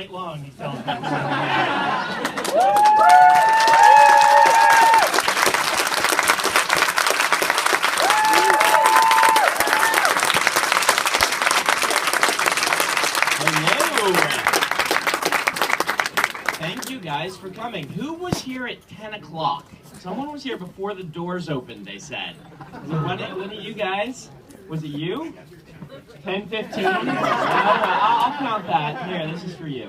long, he tells me. Hello. Thank you guys for coming. Who was here at 10 o'clock? Someone was here before the doors opened, they said. Was it one of you guys? Was it you? 10:15? I'll count that. Here, this is for you.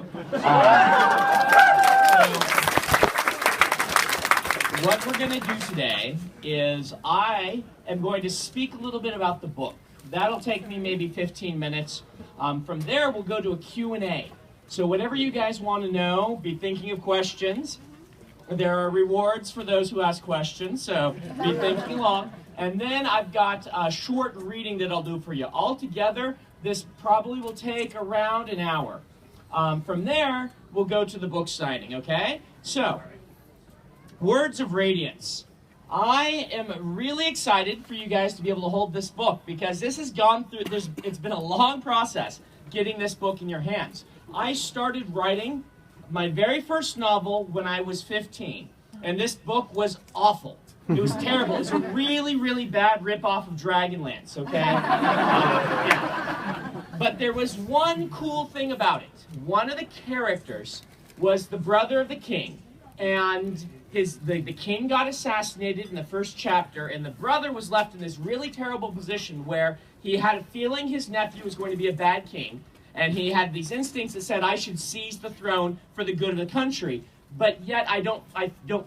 What we're going to do today is I am going to speak a little bit about the book. That'll take me maybe 15 minutes. From there, we'll go to a Q&A. So whatever you guys want to know, be thinking of questions. There are rewards for those who ask questions, so be thinking along. And then I've got a short reading that I'll do for you. Altogether, this probably will take around an hour. From there, we'll go to the book signing, okay? So, Words of Radiance. I am really excited for you guys to be able to hold this book because this has gone through, it's been a long process getting this book in your hands. I started writing my very first novel when I was 15, and this book was awful. It was terrible. It was a really, really bad ripoff of Dragonlance, okay? Yeah. But there was one cool thing about it. One of the characters was the brother of the king, and the king got assassinated in the first chapter, and the brother was left in this really terrible position where he had a feeling his nephew was going to be a bad king, and he had these instincts that said, I should seize the throne for the good of the country. But yet I don't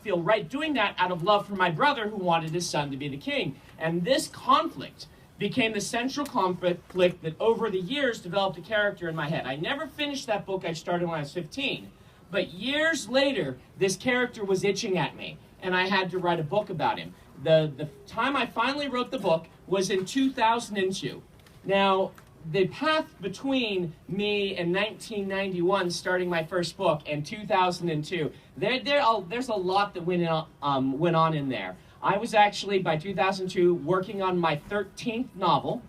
feel right doing that out of love for my brother who wanted his son to be the king. And this conflict became the central conflict that over the years developed a character in my head. I never finished that book I started when I was 15. But years later, this character was itching at me, and I had to write a book about him. The time I finally wrote the book was in 2002. Now, the path between me and 1991 starting my first book and 2002, there's a lot that went on in there. I was actually, by 2002, working on my 13th novel.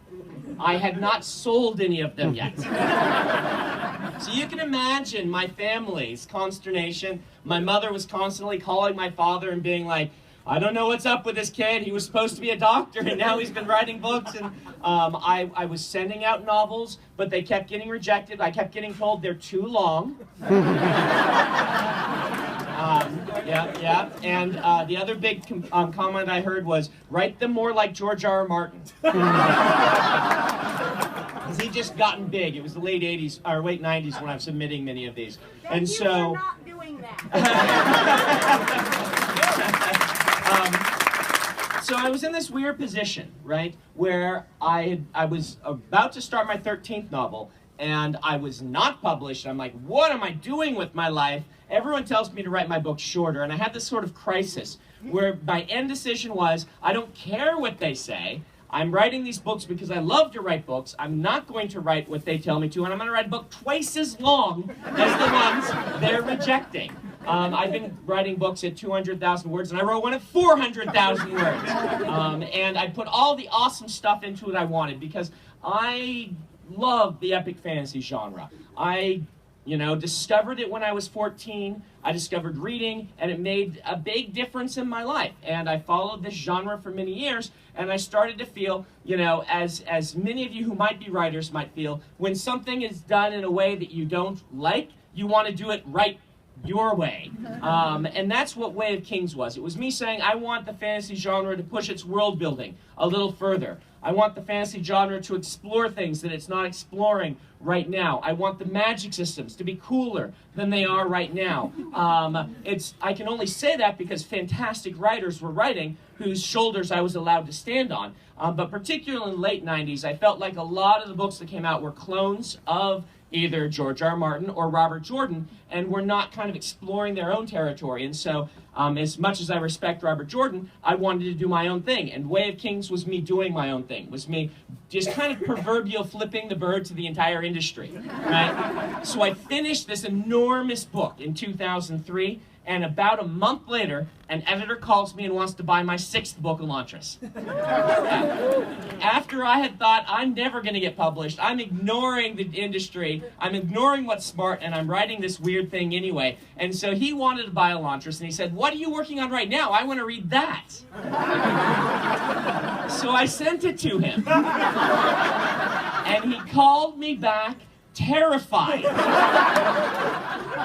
I had not sold any of them yet. So you can imagine my family's consternation. My mother was constantly calling my father and being like, I don't know what's up with this kid. He was supposed to be a doctor, and now he's been writing books. And I was sending out novels, but they kept getting rejected. I kept getting told they're too long. Yeah. And the other big comment I heard was, write them more like George R. Martin. Because he'd just gotten big. It was the late 80s, or late 90s when I was submitting many of these. And you so... were not doing that. So I was in this weird position, right, where I was about to start my 13th novel, and I was not published. I'm like, what am I doing with my life? Everyone tells me to write my book shorter, and I had this sort of crisis where my end decision was, I don't care what they say. I'm writing these books because I love to write books. I'm not going to write what they tell me to, and I'm going to write a book twice as long as the ones they're rejecting. I've been writing books at 200,000 words, and I wrote one at 400,000 words. And I put all the awesome stuff into it I wanted because I love the epic fantasy genre. I discovered it when I was 14. I discovered reading, and it made a big difference in my life. And I followed this genre for many years, and I started to feel, as many of you who might be writers might feel, when something is done in a way that you don't like, you want to do it right your way. And that's what Way of Kings was. It was me saying, I want the fantasy genre to push its world building a little further. I want the fantasy genre to explore things that it's not exploring right now. I want the magic systems to be cooler than they are right now. I can only say that because fantastic writers were writing whose shoulders I was allowed to stand on. But particularly in the late 90s, I felt like a lot of the books that came out were clones of either George R. Martin or Robert Jordan, and were not kind of exploring their own territory. And so, as much as I respect Robert Jordan, I wanted to do my own thing. And Way of Kings was me doing my own thing, was me just kind of proverbial flipping the bird to the entire industry, right? So I finished this enormous book in 2003, And about a month later, an editor calls me and wants to buy my 6th book, Elantris. After I had thought, I'm never going to get published, I'm ignoring the industry, I'm ignoring what's smart, and I'm writing this weird thing anyway. And so he wanted to buy Elantris, and he said, what are you working on right now? I want to read that. So I sent it to him. And he called me back terrified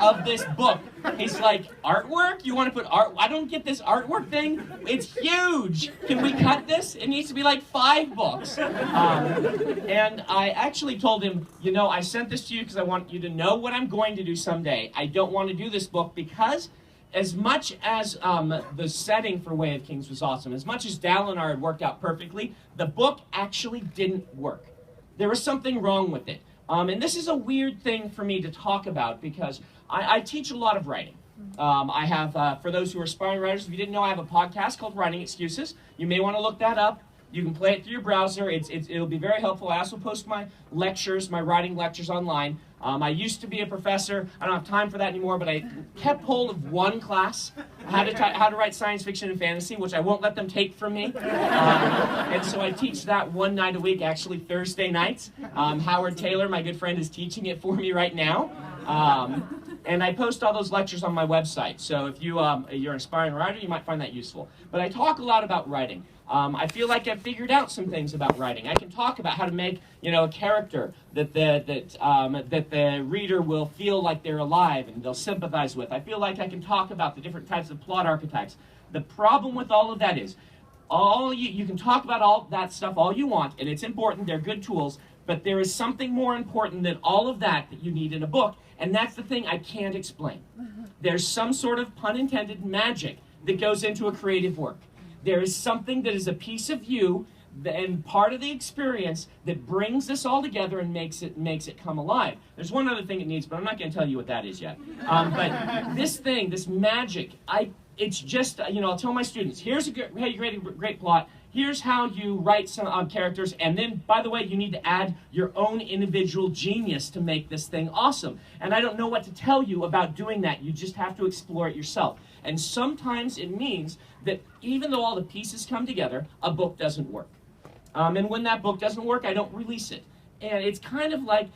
of this book. He's like, artwork? You want to put art? I don't get this artwork thing. It's huge. Can we cut this? It needs to be like 5 books. And I actually told him, you know, I sent this to you because I want you to know what I'm going to do someday. I don't want to do this book because as much as the setting for Way of Kings was awesome, as much as Dalinar had worked out perfectly, the book actually didn't work. There was something wrong with it. And this is a weird thing for me to talk about because I teach a lot of writing. I have, for those who are aspiring writers, if you didn't know, I have a podcast called Writing Excuses. You may want to look that up. You can play it through your browser. It'll be very helpful. I also post my lectures, my writing lectures online. I used to be a professor. I don't have time for that anymore, but I kept hold of one class, how to write science fiction and fantasy, which I won't let them take from me. And so I teach that one night a week, actually Thursday nights. Howard Taylor, my good friend, is teaching it for me right now. And I post all those lectures on my website. So if you're an aspiring writer, you might find that useful. But I talk a lot about writing. I feel like I've figured out some things about writing. I can talk about how to make, a character that the reader will feel like they're alive and they'll sympathize with. I feel like I can talk about the different types of plot archetypes. The problem with all of that is, you can talk about all that stuff all you want, and it's important. They're good tools, but there is something more important than all of that you need in a book, and that's the thing I can't explain. There's some sort of, pun intended, magic that goes into a creative work. There is something that is a piece of you and part of the experience that brings this all together and makes it come alive. There's one other thing it needs, but I'm not going to tell you what that is yet. But this thing, this magic, it's just, I'll tell my students, here's a great plot, here's how you write some characters, and then, by the way, you need to add your own individual genius to make this thing awesome. And I don't know what to tell you about doing that. You just have to explore it yourself. And sometimes it means that even though all the pieces come together, a book doesn't work. And when that book doesn't work, I don't release it. And it's kind of like,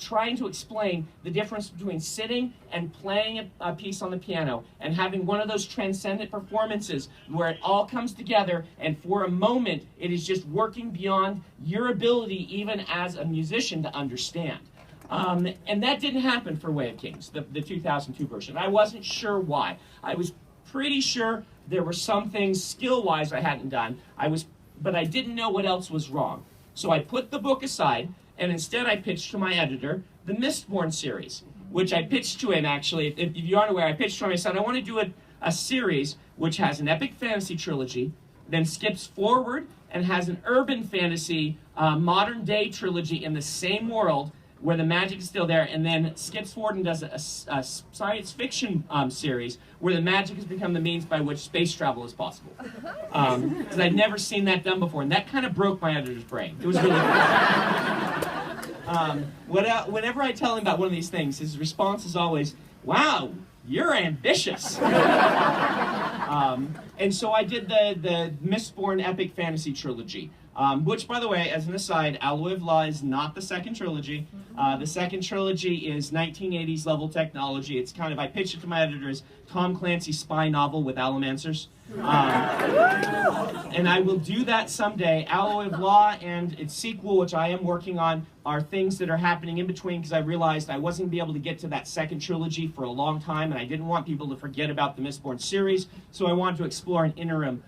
trying to explain the difference between sitting and playing a piece on the piano and having one of those transcendent performances where it all comes together and for a moment it is just working beyond your ability even as a musician to understand. And that didn't happen for Way of Kings, the 2002 version. I wasn't sure why. I was pretty sure there were some things skill-wise I hadn't done, but I didn't know what else was wrong. So I put the book aside, and instead I pitched to my editor the Mistborn series, which I pitched to him, actually. If you aren't aware, I pitched to him. I said, I want to do a series which has an epic fantasy trilogy, then skips forward and has an urban fantasy modern-day trilogy in the same world where the magic is still there, and then skips forward and does a science fiction series where the magic has become the means by which space travel is possible. Because I'd never seen that done before, and that kind of broke my editor's brain. It was really cool. Whenever I tell him about one of these things, his response is always, wow, you're ambitious. And so I did the Mistborn epic fantasy trilogy. Which, by the way, as an aside, Alloy of Law is not the second trilogy. The second trilogy is 1980s level technology. It's kind of, I pitched it to my editor as Tom Clancy's spy novel with allomancers. And I will do that someday. Alloy of Law and its sequel, which I am working on, are things that are happening in between because I realized I wasn't going to be able to get to that second trilogy for a long time, and I didn't want people to forget about the Mistborn series, so I wanted to explore an interim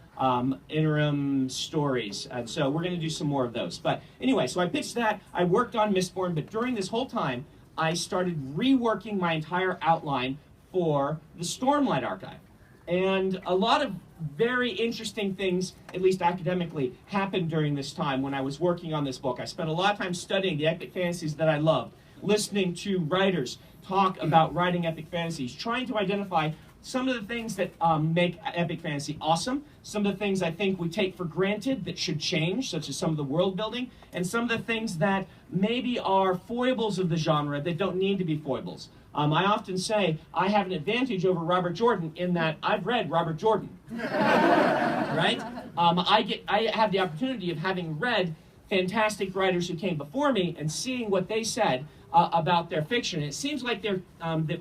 stories, and so we're going to do some more of those. But anyway, so I pitched that, I worked on Mistborn, but during this whole time, I started reworking my entire outline for the Stormlight Archive. And a lot of very interesting things, at least academically, happened during this time when I was working on this book. I spent a lot of time studying the epic fantasies that I loved, listening to writers talk about writing epic fantasies, trying to identify some of the things that make epic fantasy awesome, some of the things I think we take for granted that should change, such as some of the world building, and some of the things that maybe are foibles of the genre that don't need to be foibles. I often say I have an advantage over Robert Jordan in that I've read Robert Jordan, right? I have the opportunity of having read fantastic writers who came before me and seeing what they said about their fiction. And it seems like that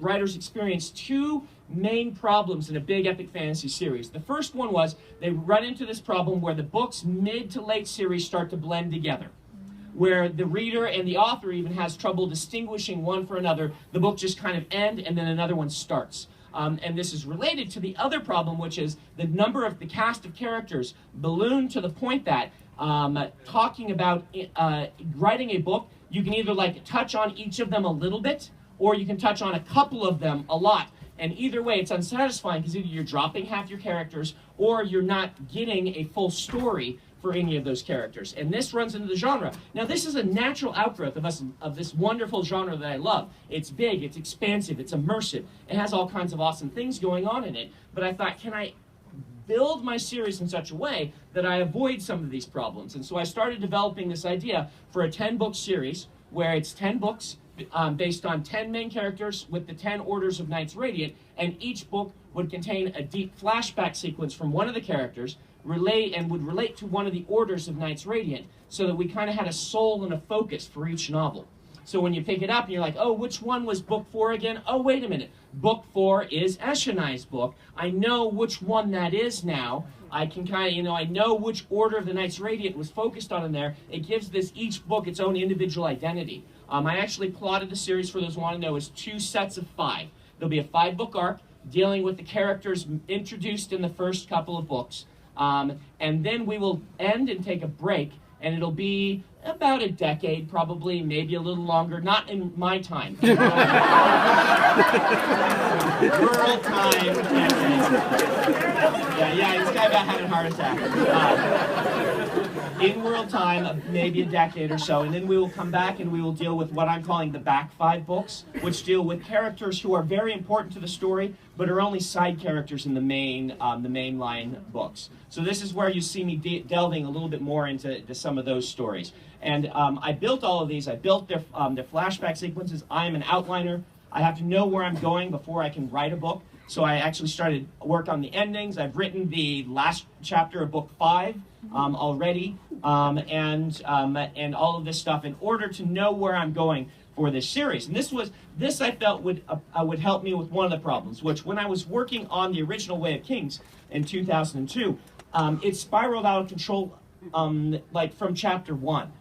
writers experience two main problems in a big epic fantasy series. The first one was they run into this problem where the books mid to late series start to blend together, where the reader and the author even has trouble distinguishing one for another. The book just kind of ends and then another one starts. And this is related to the other problem, which is the number of the cast of characters balloon to the point that talking about writing a book, you can either like touch on each of them a little bit, or you can touch on a couple of them a lot. And either way, it's unsatisfying because either you're dropping half your characters or you're not getting a full story for any of those characters. And this runs into the genre. Now, this is a natural outgrowth of this wonderful genre that I love. It's big, it's expansive, it's immersive. It has all kinds of awesome things going on in it. But I thought, can I build my series in such a way that I avoid some of these problems? And so I started developing this idea for a 10-book series where it's 10 books based on 10 main characters with the 10 orders of Knights Radiant, and each book would contain a deep flashback sequence from one of the characters would relate to one of the orders of Knights Radiant, so that we kind of had a soul and a focus for each novel. So when you pick it up and you're like, oh, which one was book 4 again? Oh, wait a minute. Book 4 is Eshonai's book. I know which one that is now. I can kind of, I know which order of the Knights Radiant was focused on in there. It gives each book its own individual identity. I actually plotted the series, for those who want to know, as 2 sets of 5. There'll be a 5-book arc dealing with the characters introduced in the first couple of books. And then we will end and take a break, and it'll be about a decade, probably, maybe a little longer, not in my time. World time. Yeah, this guy about had a heart attack. In world time, maybe a decade or so, and then we will come back and we will deal with what I'm calling the back 5 books, which deal with characters who are very important to the story, but are only side characters in the mainline books. So this is where you see me delving a little bit more into some of those stories. And I built all of these. I built their flashback sequences. I'm an outliner. I have to know where I'm going before I can write a book. So I actually started work on the endings. I've written the last chapter of book 5 already, and all of this stuff in order to know where I'm going for this series. And this I felt would help me with one of the problems, which when I was working on the original Way of Kings in 2002, it spiraled out of control like from chapter 1.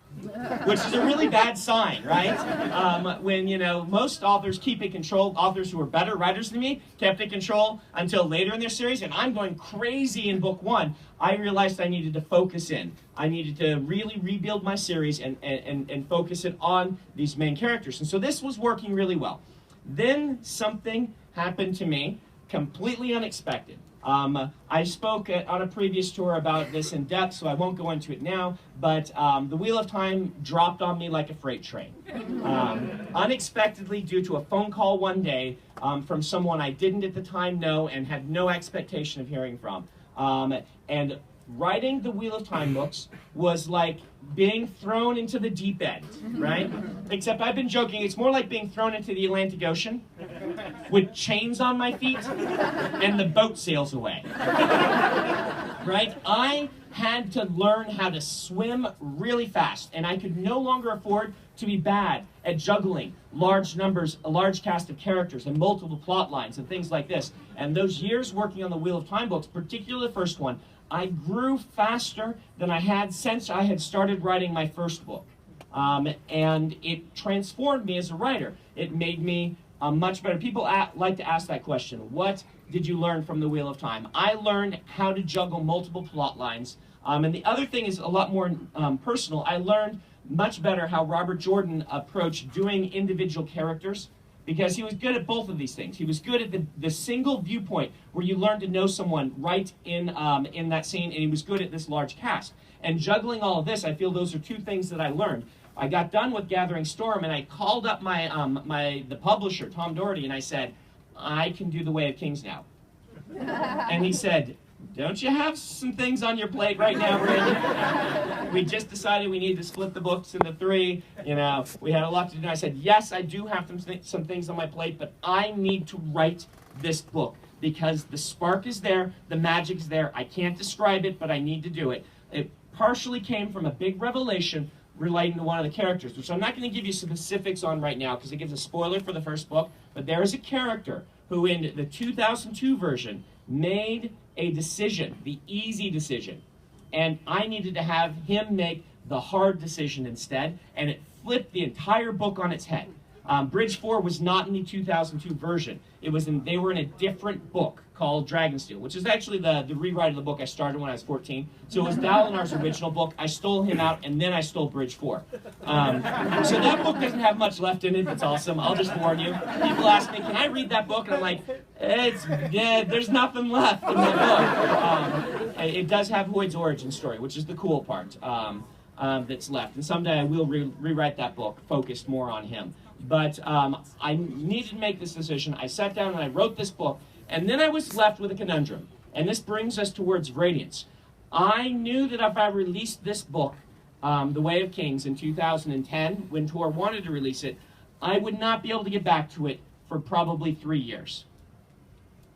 Which is a really bad sign, right? When, most authors keep it controlled, authors who are better writers than me kept it control until later in their series, and I'm going crazy in book 1. I realized I needed to focus in. I needed to really rebuild my series and focus it on these main characters. And so this was working really well. Then something happened to me, completely unexpected. I spoke on a previous tour about this in depth, so I won't go into it now, but the Wheel of Time dropped on me like a freight train. Unexpectedly, due to a phone call one day from someone I didn't at the time know and had no expectation of hearing from. And writing the Wheel of Time books was like being thrown into the deep end, right? Except I've been joking, it's more like being thrown into the Atlantic Ocean with chains on my feet and the boat sails away. Right? I had to learn how to swim really fast, and I could no longer afford to be bad at juggling large numbers, a large cast of characters and multiple plot lines and things like this. And those years working on the Wheel of Time books, particularly the first one, I grew faster than I had since I had started writing my first book. And it transformed me as a writer. It made me much better. People like to ask that question. What did you learn from the Wheel of Time? I learned how to juggle multiple plot lines. And the other thing is a lot more personal. I learned much better how Robert Jordan approached doing individual characters, because he was good at both of these things. He was good at the single viewpoint where you learn to know someone right in that scene, and he was good at this large cast. And juggling all of this, I feel those are two things that I learned. I got done with Gathering Storm, and I called up the publisher, Tom Doherty, and I said, I can do the Way of Kings now. And he said, don't you have some things on your plate right now, Brandon? We just decided we needed to split the books into 3. You know, we had a lot to do. I said, yes, I do have some things on my plate, but I need to write this book because the spark is there, the magic's there. I can't describe it, but I need to do it. It partially came from a big revelation relating to one of the characters, which I'm not going to give you specifics on right now because it gives a spoiler for the first book, but there is a character who in the 2002 version made a decision, the easy decision, and I needed to have him make the hard decision instead, and it flipped the entire book on its head. Bridge 4 was not in the 2002 version. They were in a different book called Dragonsteel, which is actually the rewrite of the book I started when I was 14. So it was Dalinar's original book. I stole him out, and then I stole Bridge 4. So that book doesn't have much left in it. It's awesome. I'll just warn you. People ask me, can I read that book? And I'm like, there's nothing left in that book. It does have Hoyd's origin story, which is the cool part that's left. And someday I will rewrite that book, focused more on him. But I needed to make this decision. I sat down and I wrote this book, and then I was left with a conundrum. And this brings us towards Radiance. I knew that if I released this book, The Way of Kings, in 2010, when Tor wanted to release it, I would not be able to get back to it for probably 3 years,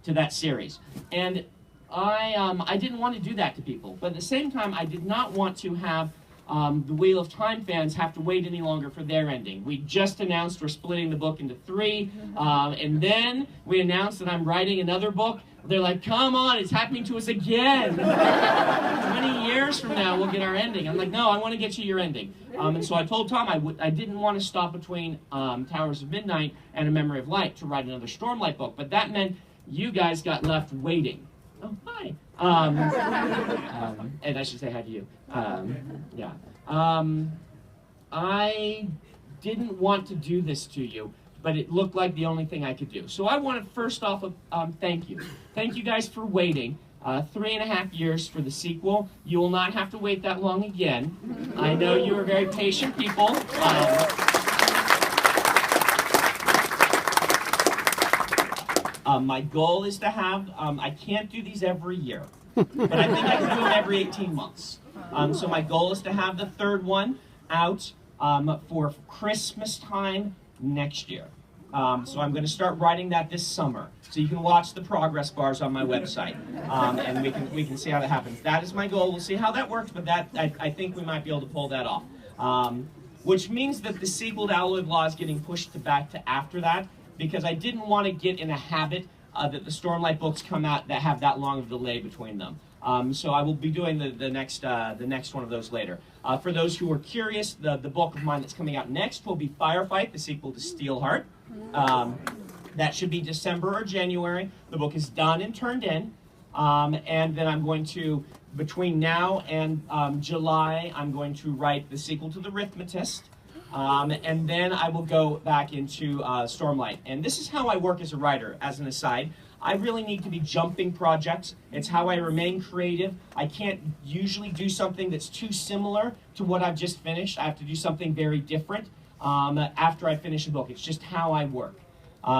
to that series. And I didn't want to do that to people. But at the same time, I did not want to have the Wheel of Time fans have to wait any longer for their ending. We just announced we're splitting the book into 3, and then we announced that I'm writing another book. They're like, come on, it's happening to us again. 20 years from now, we'll get our ending. I'm like, no, I want to get you your ending. And so I told Tom I didn't want to stop between Towers of Midnight and A Memory of Light to write another Stormlight book, but that meant you guys got left waiting. Oh, hi. And I should say hi to you. Yeah. I didn't want to do this to you, but it looked like the only thing I could do. So I wanted, first off, thank you. Thank you guys for waiting. 3.5 years for the sequel. You will not have to wait that long again. I know you are very patient people. My goal is to have, I can't do these every year, but I think I can do them every 18 months. So my goal is to have the 3rd one out for Christmas time next year. So I'm going to start writing that this summer. So you can watch the progress bars on my website, and we can see how that happens. That is my goal. We'll see how that works, but that I think we might be able to pull that off. Which means that the sequel to Alloy of Law is getting pushed back to after that, because I didn't want to get in a habit that the Stormlight books come out that have that long of a delay between them. So I will be doing the next one of those later. For those who are curious, the book of mine that's coming out next will be Firefight, the sequel to Steelheart. That should be December or January. The book is done and turned in. And then I'm going to, between now and July, I'm going to write the sequel to The Arithmetist. And then I will go back into Stormlight. And this is how I work as a writer, as an aside. I really need to be jumping projects. It's how I remain creative. I can't usually do something that's too similar to what I've just finished. I have to do something very different after I finish a book. It's just how I work.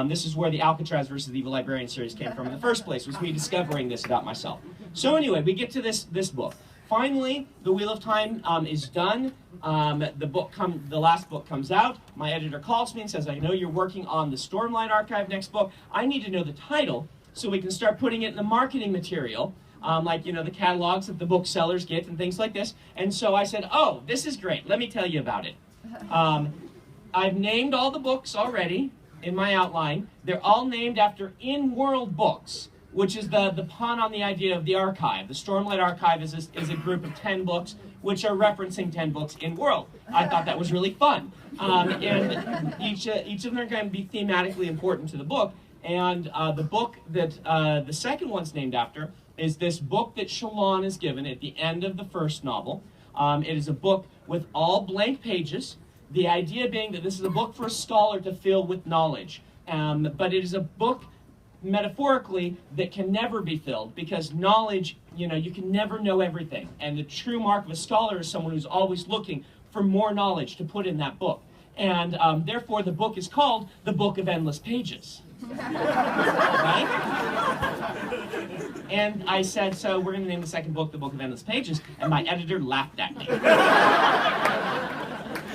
This is where the Alcatraz versus the Evil Librarian series came from in the first place, was me discovering this about myself. So anyway, we get to this book. Finally, The Wheel of Time is done. The last book comes out. My editor calls me and says, I know you're working on the Stormlight Archive next book. I need to know the title so we can start putting it in the marketing material, like, you know, the catalogs that the booksellers get and things like this. And so I said, oh, this is great. Let me tell you about it. I've named all the books already in my outline. They're all named after in-world books, which is the pun on the idea of the archive. The Stormlight Archive is a group of 10 books, which are referencing 10 books in world. I thought that was really fun. And each of them are going to be thematically important to the book. And the book that the second one's named after is this book that Shallan is given at the end of the first novel. It is a book with all blank pages. The idea being that this is a book for a scholar to fill with knowledge. But it is a book, metaphorically, that can never be filled, because knowledge, you know, you can never know everything. And the true mark of a scholar is someone who's always looking for more knowledge to put in that book. And therefore, the book is called The Book of Endless Pages. Right? And I said, so we're going to name the second book The Book of Endless Pages, and my editor laughed at me.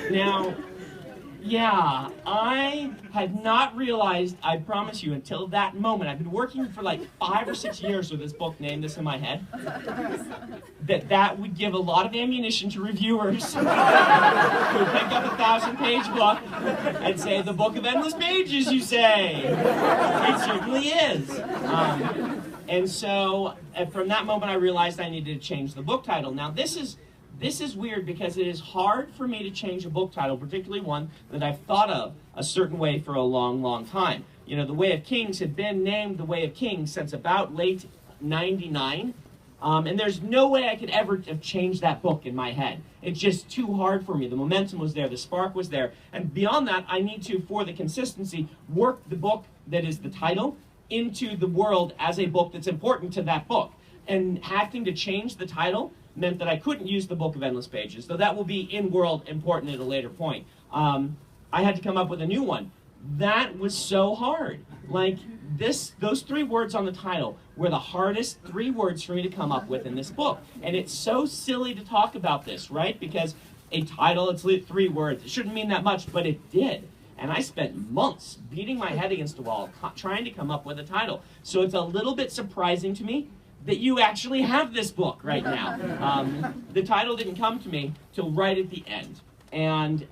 Now, yeah, I had not realized, I promise you, until that moment, I've been working for like 5 or 6 years with this book, named this in my head, that would give a lot of ammunition to reviewers who pick up a 1,000-page book and say, the Book of Endless Pages, you say. It certainly is. And so, from that moment, I realized I needed to change the book title. Now, this is weird because it is hard for me to change a book title, particularly one that I've thought of a certain way for a long, long time. You know, The Way of Kings had been named The Way of Kings since about late 99, and there's no way I could ever have changed that book in my head. It's just too hard for me. The momentum was there, the spark was there, and beyond that, I need to, for the consistency, work the book that is the title into the world as a book that's important to that book. And having to change the title meant that I couldn't use the Book of Endless Pages, though that will be in-world important at a later point. I had to come up with a new one. That was so hard. Like, those 3 words on the title were the hardest 3 words for me to come up with in this book. And it's so silly to talk about this, right? Because a title, it's 3 words. It shouldn't mean that much, but it did. And I spent months beating my head against the wall, trying to come up with a title. So it's a little bit surprising to me that you actually have this book right now. The title didn't come to me till right at the end. And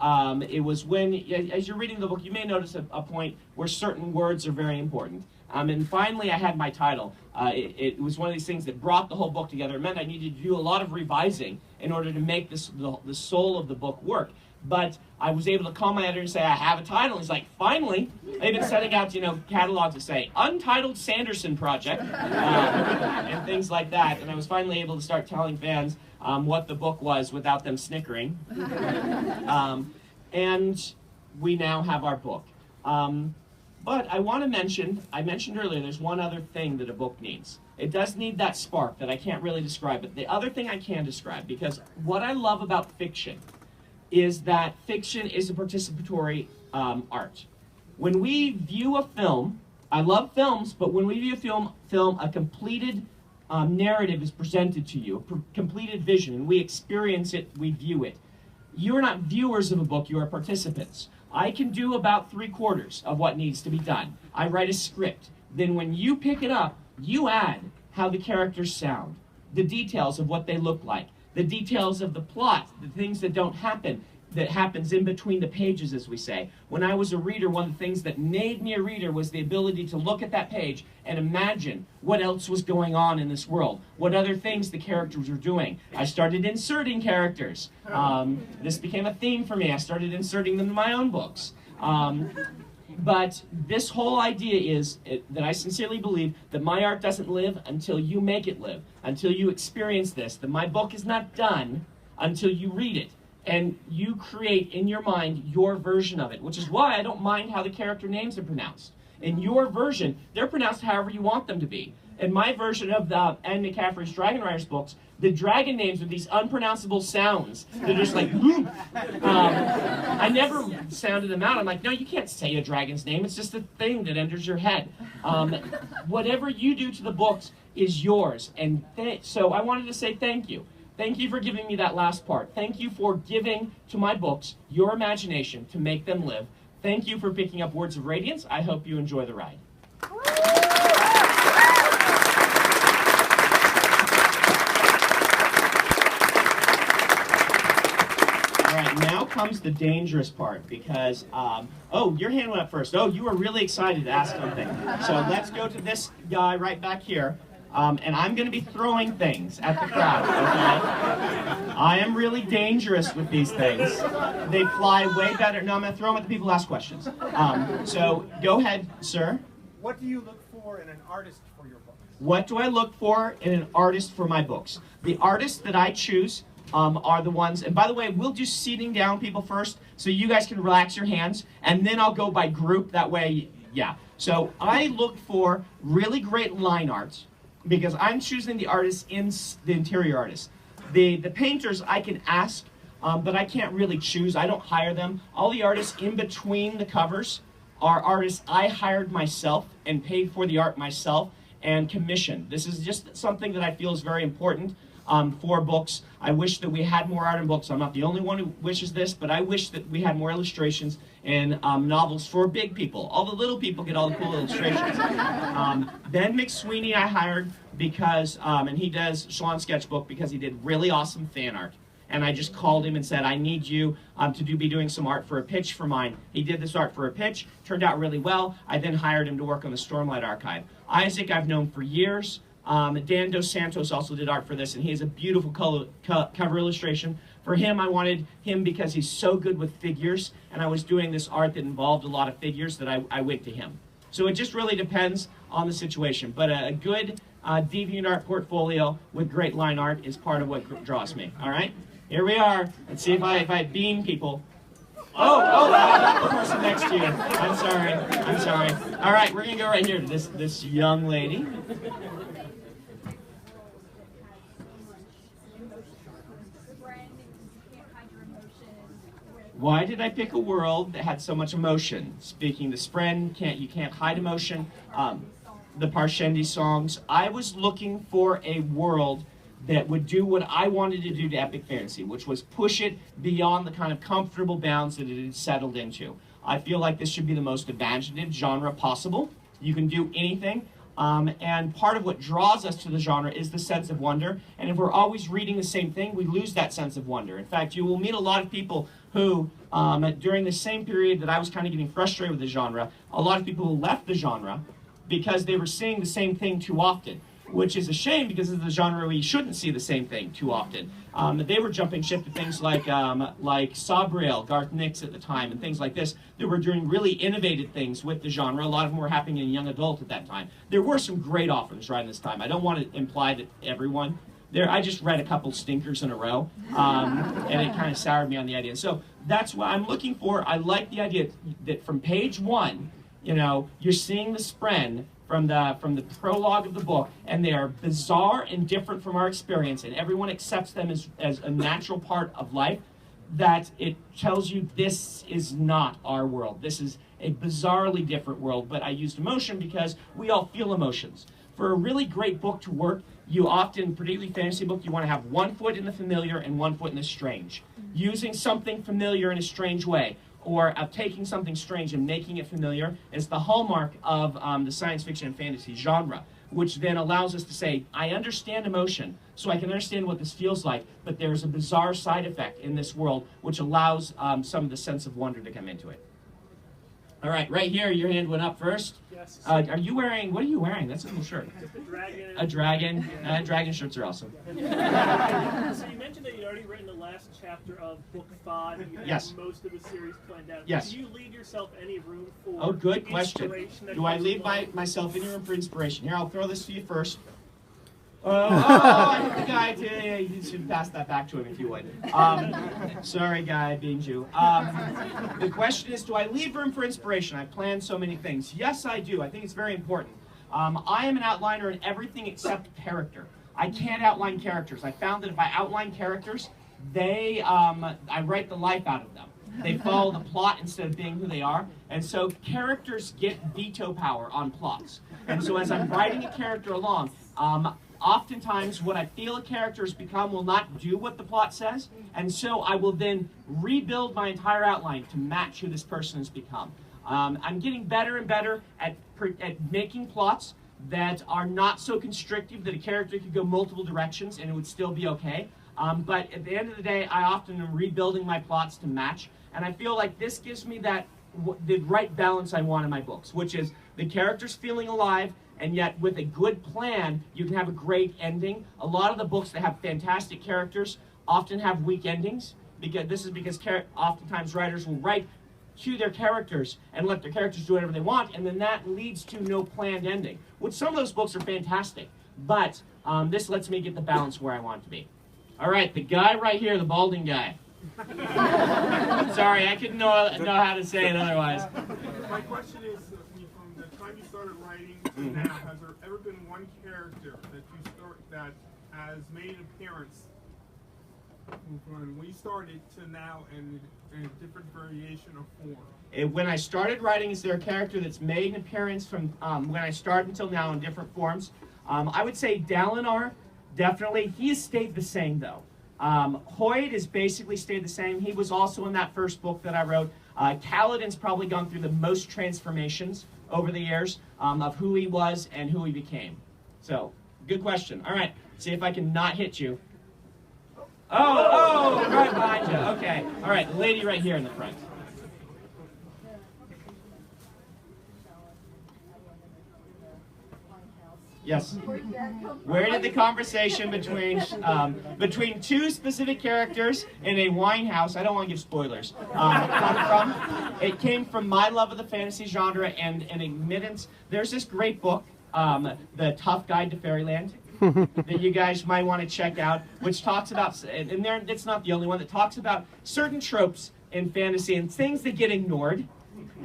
it was when, as you're reading the book, you may notice a point where certain words are very important. And finally, I had my title. It was one of these things that brought the whole book together. It meant I needed to do a lot of revising in order to make the soul of the book work. But I was able to call my editor and say, I have a title. He's like, finally. They've been setting out, catalogs to say, Untitled Sanderson Project, and things like that. And I was finally able to start telling fans what the book was without them snickering. And we now have our book. But I want to mention, I mentioned earlier, there's one other thing that a book needs. It does need that spark that I can't really describe. But the other thing I can describe, because what I love about fiction is that fiction is a participatory art. When we view a film, I love films, but when we view a film, a completed narrative is presented to you, a completed vision, and we experience it, we view it. You are not viewers of a book, you are participants. I can do about 3/4 of what needs to be done. I write a script. Then when you pick it up, you add how the characters sound, the details of what they look like, the details of the plot, the things that don't happen, that happens in between the pages, as we say. When I was a reader, one of the things that made me a reader was the ability to look at that page and imagine what else was going on in this world, what other things the characters were doing. I started inserting characters. This became a theme for me. I started inserting them in my own books. But this whole idea is that I sincerely believe that my art doesn't live until you make it live, until you experience this, that my book is not done until you read it. And you create in your mind your version of it, which is why I don't mind how the character names are pronounced. In your version, they're pronounced however you want them to be. In my version of the Anne McCaffrey's Dragon Riders books, the dragon names are these unpronounceable sounds. They're just like, I never sounded them out. I'm like, no, you can't say a dragon's name. It's just a thing that enters your head. Whatever you do to the books is yours. And so I wanted to say thank you. Thank you for giving me that last part. Thank you for giving to my books your imagination to make them live. Thank you for picking up Words of Radiance. I hope you enjoy the ride. All right, now comes the dangerous part because, oh, your hand went up first. Oh, you were really excited to ask something. So let's go to this guy right back here. And I'm going to be throwing things at the crowd, okay? I am really dangerous with these things. They fly way better. No, I'm going to throw them at the people who ask questions. So go ahead, sir. What do you look for in an artist for your books? What do I look for in an artist for my books? The artists that I choose are the ones, and by the way, we'll do seating down people first, so you guys can relax your hands, and then I'll go by group, that way, yeah. So I look for really great line art, because I'm choosing the artists in the interior artists. The painters I can ask but I can't really choose. I don't hire them. All the artists in between the covers are artists I hired myself and paid for the art myself and commissioned. This is just something that I feel is very important for books. I wish that we had more art in books. I'm not the only one who wishes this, but I wish that we had more illustrations in novels for big people. All the little people get all the cool illustrations. Ben McSweeney I hired because, and he does Shalon Sketchbook because he did really awesome fan art. And I just called him and said, I need you to be doing some art for a pitch for mine. He did this art for a pitch, turned out really well. I then hired him to work on the Stormlight Archive. Isaac I've known for years. Dan Dos Santos also did art for this, and he has a beautiful cover illustration. For him, I wanted him because he's so good with figures, and I was doing this art that involved a lot of figures that I went to him. So it just really depends on the situation. But a good DeviantArt portfolio with great line art is part of what draws me. All right? Here we are. Let's see if I beam people. Oh, the person next to you. I'm sorry. All right, we're going to go right here to this young lady. Why did I pick a world that had so much emotion? Speaking to Spren, you can't hide emotion. The Parshendi songs. I was looking for a world that would do what I wanted to do to epic fantasy, which was push it beyond the kind of comfortable bounds that it had settled into. I feel like this should be the most imaginative genre possible. You can do anything. And part of what draws us to the genre is the sense of wonder. And if we're always reading the same thing, we lose that sense of wonder. In fact, you will meet a lot of people who, during the same period that I was kind of getting frustrated with the genre, a lot of people who left the genre because they were seeing the same thing too often, which is a shame because it's the genre where you shouldn't see the same thing too often. They were jumping ship to things like Sabriel, Garth Nix at the time, and things like this. They were doing really innovative things with the genre. A lot of them were happening in young adult at that time. There were some great authors right this time. I don't want to imply that everyone. I just read a couple stinkers in a row, and it kind of soured me on the idea. So that's what I'm looking for. I like the idea that from page one, you're seeing the Spren from the prologue of the book, and they are bizarre and different from our experience, and everyone accepts them as a natural part of life, that it tells you this is not our world. This is a bizarrely different world, but I used emotion because we all feel emotions. For a really great book to work, you often, particularly fantasy book, you want to have one foot in the familiar and one foot in the strange. Using something familiar in a strange way, or taking something strange and making it familiar, is the hallmark of the science fiction and fantasy genre, which then allows us to say, I understand emotion, so I can understand what this feels like, but there's a bizarre side effect in this world which allows some of the sense of wonder to come into it. All right, right here, your hand went up first. Yes. Are you wearing, what are you wearing? That's a cool shirt. Just a dragon. A dragon? Dragon shirts are awesome. So you mentioned that you'd already written the last chapter of book 5. And you had Yes. most of the series planned out. Yes. Do you leave yourself any room for Oh, good question. inspiration that Do I comes leave along? myself any room for inspiration? Here, I'll throw this to you first. I hit the guy too. You should pass that back to him if you would. Sorry, guy, being Jew. The question is, do I leave room for inspiration? I've planned so many things. Yes, I do. I think it's very important. I am an outliner in everything except character. I can't outline characters. I found that if I outline characters, I write the life out of them. They follow the plot instead of being who they are. And so characters get veto power on plots. And so as I'm writing a character along, oftentimes what I feel a character has become will not do what the plot says, and so I will then rebuild my entire outline to match who this person has become. I'm getting better and better at making plots that are not so constrictive that a character could go multiple directions and it would still be okay. But at the end of the day, I often am rebuilding my plots to match, and I feel like this gives me the right balance I want in my books, which is the characters feeling alive, and yet with a good plan, you can have a great ending. A lot of the books that have fantastic characters often have weak endings. Because oftentimes writers will write to their characters and let their characters do whatever they want, and then that leads to no planned ending. Which some of those books are fantastic, but this lets me get the balance where I want it to be. All right, the guy right here, the balding guy. Sorry, I couldn't know how to say it otherwise. My question is, from the time you started writing to now, has there ever been one character that has made an appearance from when you started to now in a different variation of form? When I started writing, is there a character that's made an appearance from when I started until now in different forms? I would say Dalinar, definitely. He has stayed the same, though. Hoyd has basically stayed the same. He was also in that first book that I wrote. Kaladin's probably gone through the most transformations over the years of who he was and who he became. So, good question. All right, see if I can not hit you. Oh, right behind you. Okay. All right, the lady right here in the front. Yes. Where did the conversation between two specific characters in a wine house, I don't want to give spoilers, come from? It came from my love of the fantasy genre and an admittance. There's this great book, The Tough Guide to Fairyland, that you guys might want to check out, which talks about, and it's not the only one, that talks about certain tropes in fantasy and things that get ignored,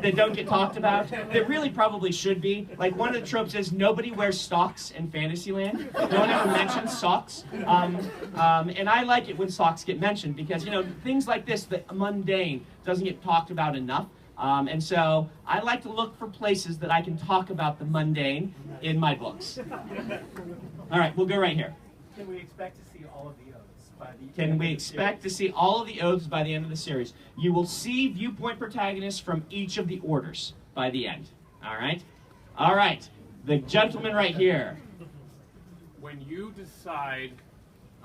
that don't get talked about, that really probably should be. Like, one of the tropes is nobody wears socks in Fantasyland. No one ever mentions socks. And I like it when socks get mentioned because, you know, things like this, the mundane, doesn't get talked about enough. And so I like to look for places that I can talk about the mundane in my books. All right, we'll go right here. Can we expect to see all of the oaths by the end? Can we expect to see all of the oaths by the end of the series? You will see viewpoint protagonists from each of the orders by the end. All right? All right. The gentleman right here. When you decide,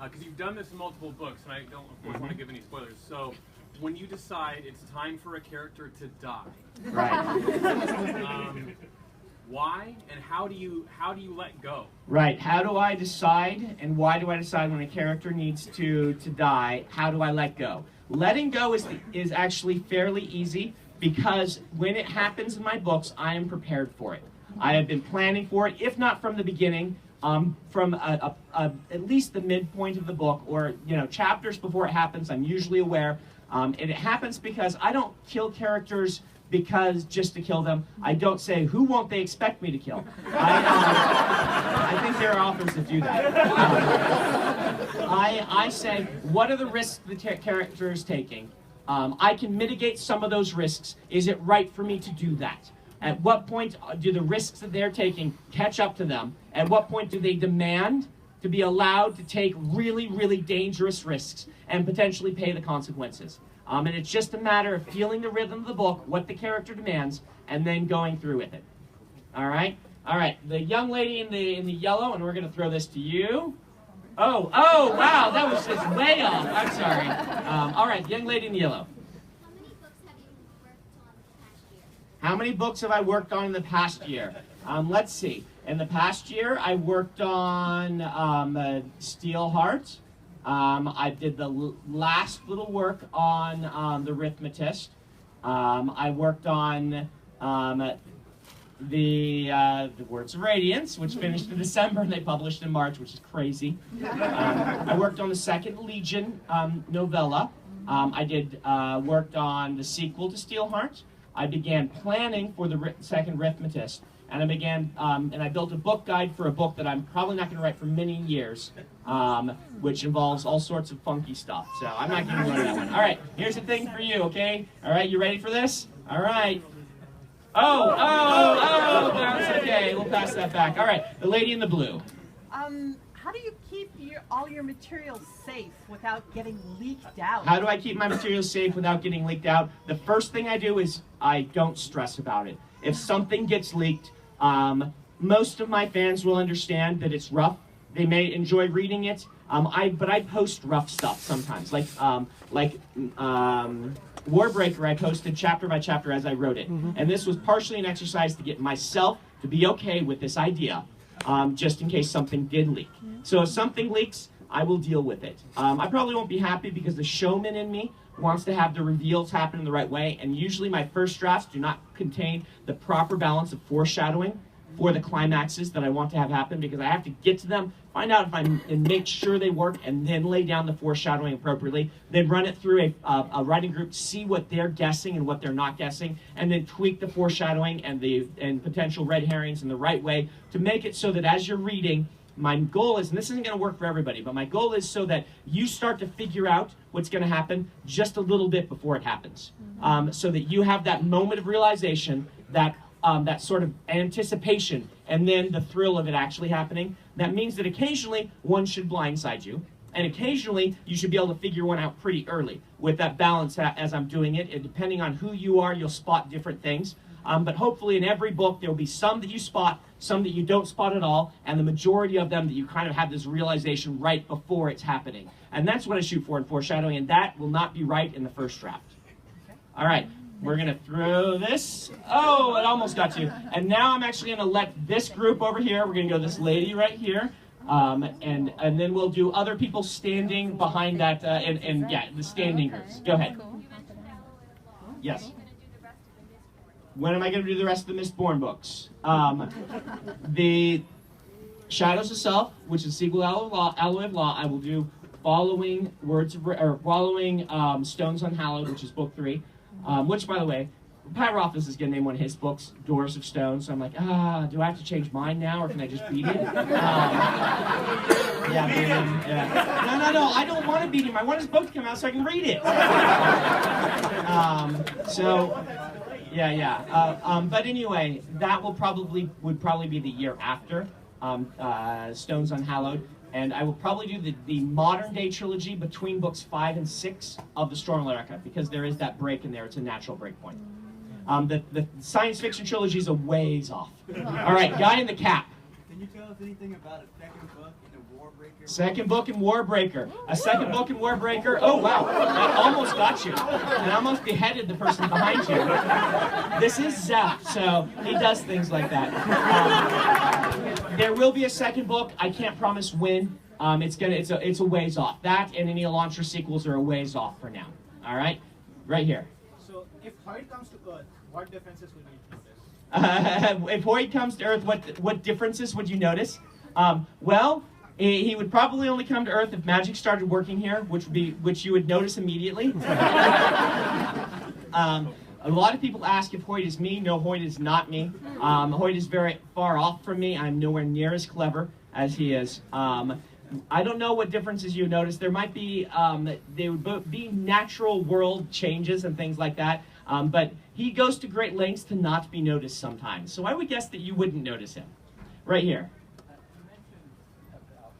because you've done this in multiple books, and I don't, of course, want to give any spoilers, so when you decide it's time for a character to die, Right. why and how do you let go? Right. How do I decide and why do I decide when a character needs to die? How do I let go? Letting go is actually fairly easy because when it happens in my books, I am prepared for it. I have been planning for it, if not from the beginning, from at least the midpoint of the book or, you know, chapters before it happens. I'm usually aware. And it happens because I don't kill characters because just to kill them. I don't say, who won't they expect me to kill? I think there are authors that do that. I say, what are the risks the character is taking? I can mitigate some of those risks. Is it right for me to do that? At what point do the risks that they're taking catch up to them? At what point do they demand to be allowed to take really, really dangerous risks and potentially pay the consequences? And it's just a matter of feeling the rhythm of the book, what the character demands, and then going through with it. All right? All right, the young lady in the yellow, and we're going to throw this to you. Oh, wow, that was just way off. I'm sorry. All right, young lady in the yellow. How many books have you worked on in the past year? Let's see. In the past year, I worked on Steelheart. I did the last little work on the Arithmetist. I worked on the Words of Radiance, which finished in December and they published in March, which is crazy. I worked on the Second Legion novella. I worked on the sequel to Steelheart. I began planning for the second Arithmetist. And I began, and I built a book guide for a book that I'm probably not going to write for many years, which involves all sorts of funky stuff. So I'm not going to go into that one. All right, here's the thing for you, okay? All right, you ready for this? All right. Oh, that's okay. We'll pass that back. All right, the lady in the blue. How do you keep all your materials safe without getting leaked out? How do I keep my materials safe without getting leaked out? The first thing I do is I don't stress about it. If something gets leaked, most of my fans will understand that it's rough. They may enjoy reading it, but I post rough stuff sometimes. Like Warbreaker, I posted chapter by chapter as I wrote it. And this was partially an exercise to get myself to be okay with this idea, just in case something did leak. So if something leaks, I will deal with it. I probably won't be happy because the showman in me wants to have the reveals happen in the right way, and usually my first drafts do not contain the proper balance of foreshadowing for the climaxes that I want to have happen, because I have to get to them, find out if and make sure they work, and then lay down the foreshadowing appropriately, then run it through a writing group, see what they're guessing and what they're not guessing, and then tweak the foreshadowing and potential red herrings in the right way to make it so that as you're reading, my goal is, and this isn't going to work for everybody, but my goal is so that you start to figure out what's going to happen just a little bit before it happens. So that you have that moment of realization, that sort of anticipation, and then the thrill of it actually happening. That means that occasionally one should blindside you, and occasionally you should be able to figure one out pretty early with that balance as I'm doing it. And depending on who you are, you'll spot different things. But hopefully in every book there will be some that you spot, some that you don't spot at all, and the majority of them that you kind of have this realization right before it's happening. And that's what I shoot for in foreshadowing, and that will not be right in the first draft. All right, we're going to throw this. Oh, it almost got you. And now I'm actually going to let this group over here, we're going to go this lady right here, and then we'll do other people standing behind that, and yeah, the standing groups. Go ahead. Yes. When am I going to do the rest of the Mistborn books? The Shadows of Self, which is sequel to Alloy of Law, I will do following Stones Unhallowed, which is book 3. Which, by the way, Pat Rothfuss is going to name one of his books, Doors of Stone. So I'm like, do I have to change mine now, or can I just beat it? Yeah, beat him. Yeah. No, I don't want to beat him. I want his book to come out so I can read it. But anyway, that would probably be the year after Stones Unhallowed, and I will probably do the modern day trilogy between books 5 and 6 of the Stormlight Archive, because there is that break in there. It's a natural break point. The science fiction trilogy is a ways off. All right, guy in the cap. Can you tell us anything about a second book in the Warbreaker? Second book in Warbreaker. A second book in Warbreaker. Oh, wow. That almost got you. And almost beheaded the person behind you. This is Zeph, so he does things like that. There will be a second book. I can't promise when. It's a ways off. That and any Elantra sequels are a ways off for now. All right? Right here. So if Hoyt comes to Earth, what differences will you notice? If Hoyt comes to Earth, what differences would you notice? Well, he would probably only come to Earth if magic started working here, which you would notice immediately. A lot of people ask if Hoyt is me. No, Hoyt is not me. Hoyt is very far off from me. I'm nowhere near as clever as he is. I don't know what differences you notice. There might be, there would be natural world changes and things like that. But he goes to great lengths to not be noticed sometimes. So I would guess that you wouldn't notice him. Right here. You mentioned about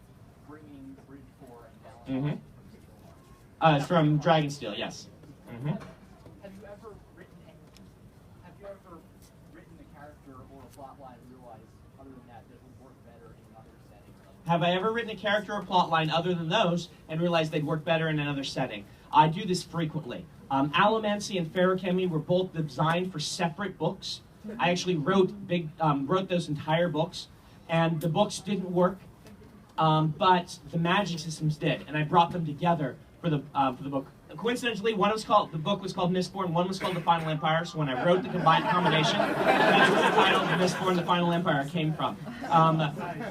bringing Bridge 4 and Balance From Dragonsteel, yes. Mm-hmm. Have you ever written a character or a plotline and realized, other than that would work better in another setting? Have I ever written a character or plotline other than those and realized they'd work better in another setting? I do this frequently. Allomancy and Feruchemy were both designed for separate books. I actually wrote those entire books, and the books didn't work, but the magic systems did, and I brought them together for the book. Coincidentally, the book was called Mistborn, one was called The Final Empire, so when I wrote the combination, that's where the title Mistborn, The Final Empire came from.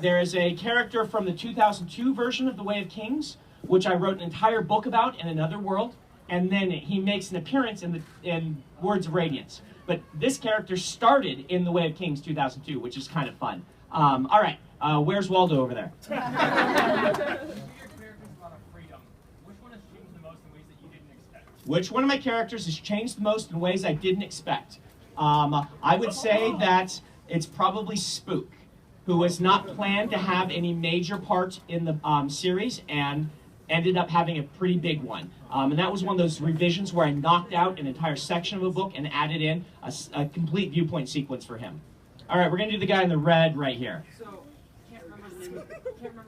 There is a character from the 2002 version of The Way of Kings, which I wrote an entire book about in another world, and then he makes an appearance in Words of Radiance. But this character started in The Way of Kings 2002, which is kind of fun. All right, where's Waldo over there? Which one of my characters has changed the most in ways I didn't expect? I would say that it's probably Spook, who was not planned to have any major part in the series and ended up having a pretty big one. And that was one of those revisions where I knocked out an entire section of a book and added in a complete viewpoint sequence for him. All right, we're going to do the guy in the red right here. So, can't remember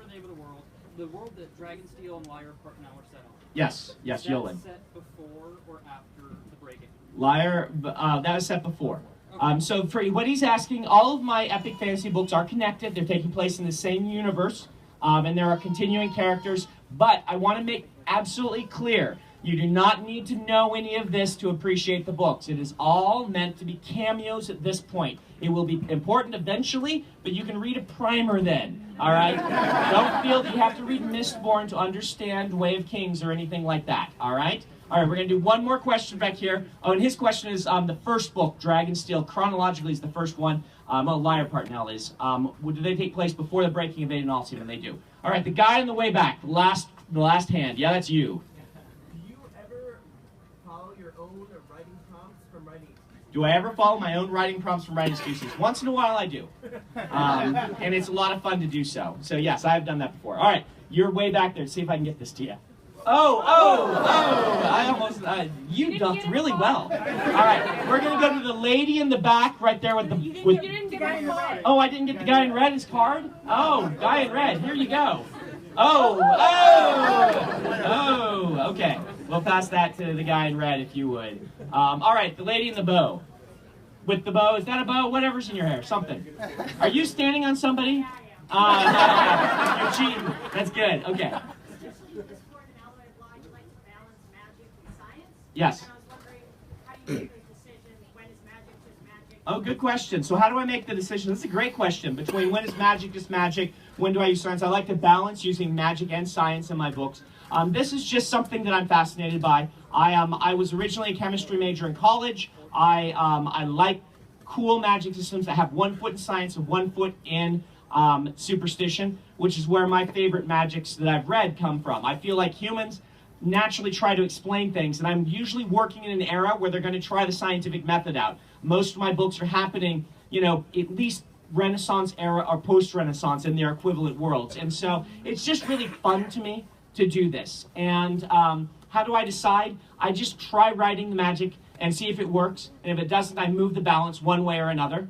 the name of the world. The world that Dragonsteel and Lyre Part now are set on. Yes, Yolen. Was that set before or after the break-in? Lyre, that was set before. Okay. So for what he's asking, all of my epic fantasy books are connected. They're taking place in the same universe, and there are continuing characters. But I want to make absolutely clear, you do not need to know any of this to appreciate the books. It is all meant to be cameos at this point. It will be important eventually, but you can read a primer then, all right? Don't feel that you have to read Mistborn to understand Way of Kings or anything like that, all right? All right, we're going to do one more question back here. Oh, and his question is the first book, Dragonsteel, chronologically is the first one. Well, liar part now is. Do they take place before the breaking of Aiden and they do. All right, the guy in the way back, the last hand. Yeah, that's you. Do you ever follow your own writing prompts from writing? Do I ever follow my own writing prompts from writing excuses? Once in a while I do. And it's a lot of fun to do so. So yes, I have done that before. All right, you're way back there. See if I can get this to you. Oh! I almost, you dunked really well. All right, we're going to go to the lady in the back right there with the... You didn't get my card. Oh, I didn't get the guy in red his card? Oh, guy in red, here you go. Oh, okay. We'll pass that to the guy in red if you would. All right, the lady in the bow. With the bow, is that a bow? Whatever's in your hair, something. Are you standing on somebody? You're cheating. That's good, okay. Yes. And I was wondering, how do you make the decision? When is magic just magic? Oh, good question. So how do I make the decision? That's a great question. Between when is magic just magic, when do I use science? I like to balance using magic and science in my books. This is just something that I'm fascinated by. I was originally a chemistry major in college. I like cool magic systems that have 1 foot in science and 1 foot in superstition, which is where my favorite magics that I've read come from. I feel like humans naturally try to explain things, and I'm usually working in an era where they're going to try the scientific method out. Most of my books are happening, at least Renaissance era or post-Renaissance in their equivalent worlds, and so it's just really fun to me to do this. And how do I decide? I just try writing the magic and see if it works, and if it doesn't, I move the balance one way or another.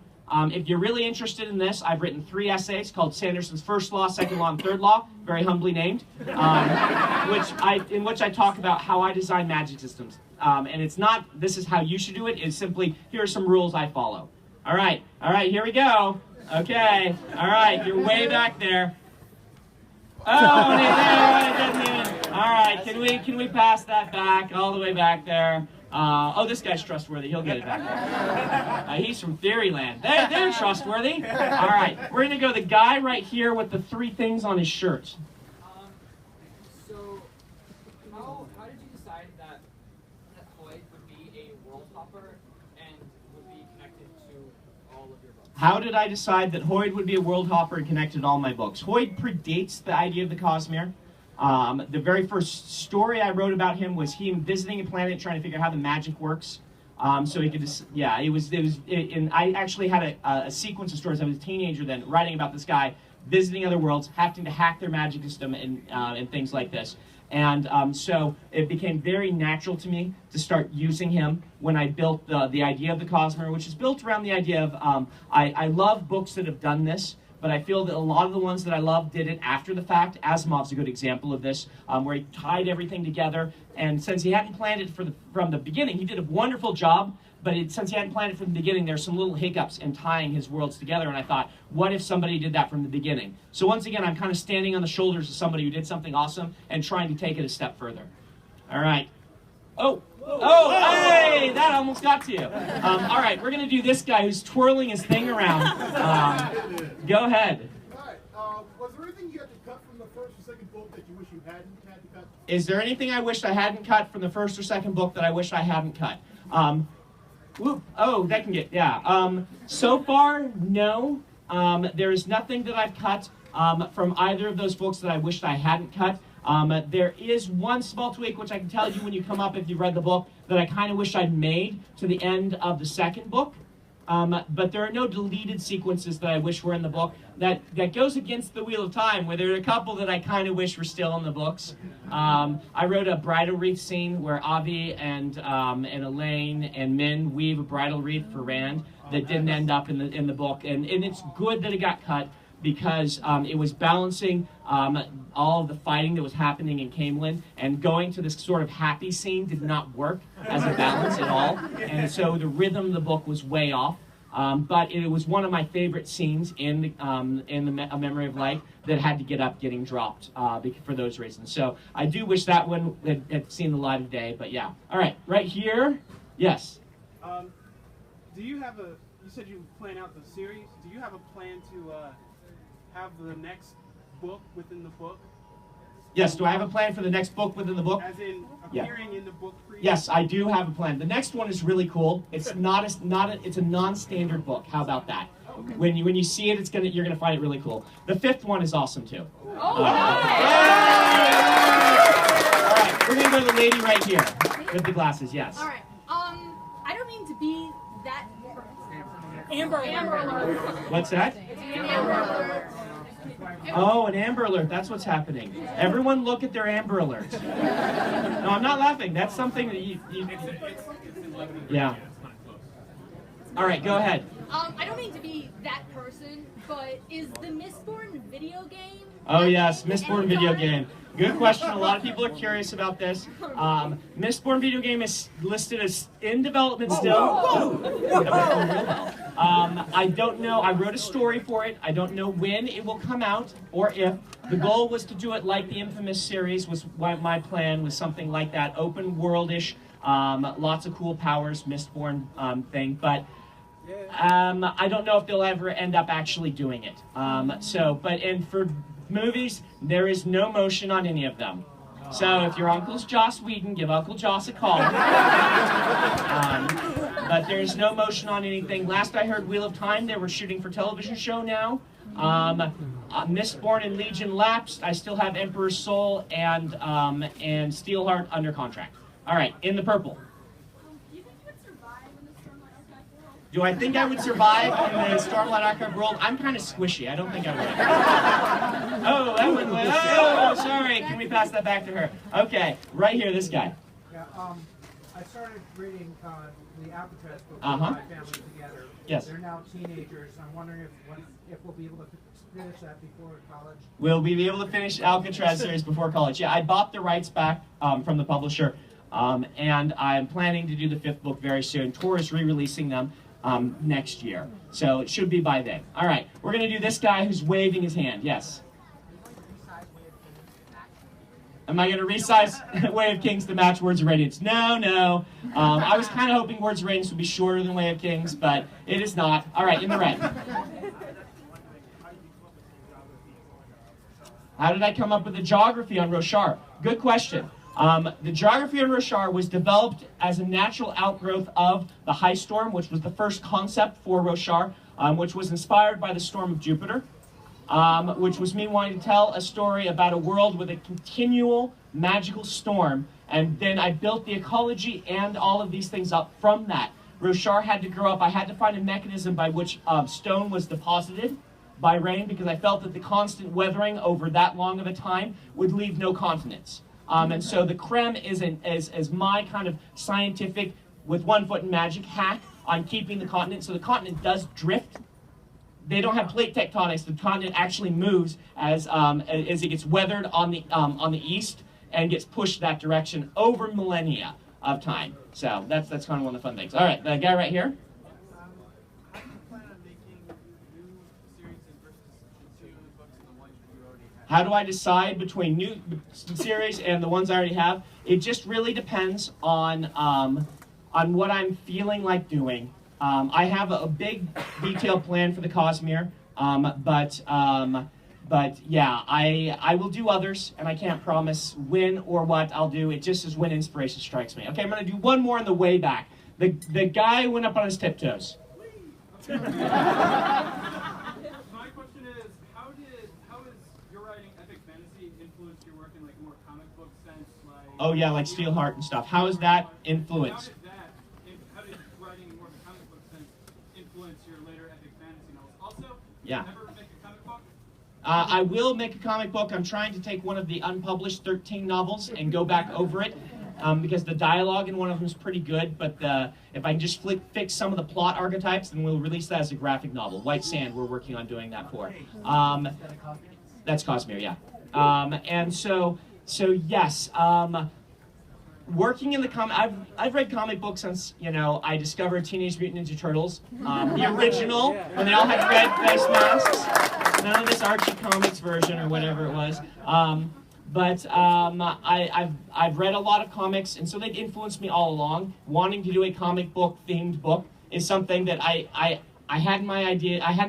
If you're really interested in this, I've written 3 essays called Sanderson's First Law, Second Law, and Third Law, very humbly named, in which I talk about how I design magic systems. And it's not, this is how you should do it, it's simply, here are some rules I follow. All right, here we go. Okay, all right, you're way back there. Oh, all right, can we pass that back, all the way back there? This guy's trustworthy. He'll get it back there. He's from Theoryland. They're trustworthy. All right, we're going to go the guy right here with the 3 things on his shirt. So, how did you decide that Hoyd would be a world hopper and would be connected to all of your books? How did I decide that Hoyd would be a world hopper and connected to all my books? Hoyd predates the idea of the Cosmere. The very first story I wrote about him was him visiting a planet, trying to figure out how the magic works. So he could just, and I actually had a sequence of stories. I was a teenager then, writing about this guy visiting other worlds, having to hack their magic system and things like this. And so it became very natural to me to start using him when I built the idea of the Cosmere, which is built around the idea of, I love books that have done this. But I feel that a lot of the ones that I love did it after the fact. Asimov's a good example of this, where he tied everything together. And since he hadn't planned it from the beginning, he did a wonderful job. But since he hadn't planned it from the beginning, there's some little hiccups in tying his worlds together. And I thought, what if somebody did that from the beginning? So once again, I'm kind of standing on the shoulders of somebody who did something awesome and trying to take it a step further. All right. Hey, that almost got to you. All right, we're going to do this guy who's twirling his thing around. Go ahead. All right. Was there anything you had to cut from the first or second book that you wish you hadn't had to cut? Is there anything I wished I hadn't cut from the first or second book that I wish I hadn't cut? That can get, yeah. So far, no. There is nothing that I've cut from either of those books that I wished I hadn't cut. There is one small tweak, which I can tell you when you come up if you've read the book, that I kind of wish I'd made to the end of the second book. But there are no deleted sequences that I wish were in the book. That goes against the Wheel of Time, where there are a couple that I kind of wish were still in the books. I wrote a bridal wreath scene where Avi and Elaine and Min weave a bridal wreath for Rand that didn't end up in the book. And it's good that it got cut, because it was balancing all of the fighting that was happening in Camelin, and going to this sort of happy scene did not work as a balance at all, and so the rhythm of the book was way off. But it was one of my favorite scenes in A Memory of Light that had to get up getting dropped for those reasons. So I do wish that one had seen the light of day, but yeah. All right here, yes. Do you have you said you plan out the series, do you have a plan to have the next book within the book? Yes, do I have a plan for the next book within the book? As in appearing in the book for you? Yes, I do have a plan. The next one is really cool. It's it's a non-standard book. How about that? when you see it, you're gonna find it really cool. The fifth one is awesome too. Oh, All right, we're gonna go to the lady right here with the glasses. Yes. All right. I don't mean to be that. Amber Alert. What's that? Amber Alert. Oh, an Amber Alert. That's what's happening. Everyone look at their Amber Alert. No, I'm not laughing. That's something that you yeah. All right, go ahead. I don't mean to be that person, but is the Mistborn video game? Oh yes, Mistborn video game. Good question. A lot of people are curious about this. Mistborn video game is listed as in development still. I don't know. I wrote a story for it. I don't know when it will come out or if. The goal was to do it like the Infamous series was my plan, was something like that, open world-ish, lots of cool powers, Mistborn thing. But I don't know if they'll ever end up actually doing it. And for movies, there is no motion on any of them. So if your uncle's Joss Whedon, give Uncle Joss a call. But there's no motion on anything. Last I heard, Wheel of Time, they were shooting for television show now. Mistborn and Legion lapsed. I still have Emperor's Soul and Steelheart under contract. All right, in the purple. Do I think I would survive in the Stormlight Archive world? I'm kind of squishy. I don't think I would. Oh, that one was. Oh, sorry. Can we pass that back to her? Okay, right here, this guy. Yeah, I started reading the Alcatraz book with my family together. Yes. They're now teenagers. I'm wondering if we'll be able to finish that before college. Will we be able to finish Alcatraz series before college? Yeah, I bought the rights back from the publisher, and I'm planning to do the fifth book very soon. Tor is re-releasing them next year, so it should be by then. All right, we're going to do this guy who's waving his hand. Yes. Am I going to resize Way of Kings to match Words of Radiance? No. I was kind of hoping Words of Radiance would be shorter than Way of Kings, but it is not. All right, in the red. How did I come up with the geography on Roshar? Good question. The geography on Roshar was developed as a natural outgrowth of the High Storm, which was the first concept for Roshar, which was inspired by the Storm of Jupiter. Which was me wanting to tell a story about a world with a continual magical storm, and then I built the ecology and all of these things up from that. Roshar had to grow up. I had to find a mechanism by which stone was deposited by rain, because I felt that the constant weathering over that long of a time would leave no continents. And so the creme is my kind of scientific, with one foot in magic, hack on keeping the continent. So the continent does drift. They don't have plate tectonics. The continent actually moves as it gets weathered on the east and gets pushed that direction over millennia of time. So that's kind of one of the fun things. All right, the guy right here. How do you plan on making new series versus continuing books and the ones that you already have? How do I decide between new series and the ones I already have? It just really depends on what I'm feeling like doing. I have a big detailed plan for the Cosmere, but yeah, I will do others, and I can't promise when or what I'll do. It just is when inspiration strikes me. Okay, I'm going to do one more on the way back. The guy went up on his tiptoes. My question is, how has your writing epic fantasy influenced your work in like more comic book sense, like? Oh yeah, like Steelheart and stuff. How has that influenced? How did writing in more of a comic book sense influence your later epic fantasy novels? Also, Yeah. never make a comic book? I will make a comic book. I'm trying to take one of the unpublished 13 novels and go back over it, because the dialogue in one of them is pretty good, but if I can just fix some of the plot archetypes, then we'll release that as a graphic novel. White Sand, we're working on doing that for. That's Cosmere, yeah. And so yes, working in the I've read comic books since, I discovered Teenage Mutant Ninja Turtles, the original, when they all had red face masks. None of this Archie Comics version or whatever it was. But I've read a lot of comics, and so they've influenced me all along. Wanting to do a comic book themed book is something that I had an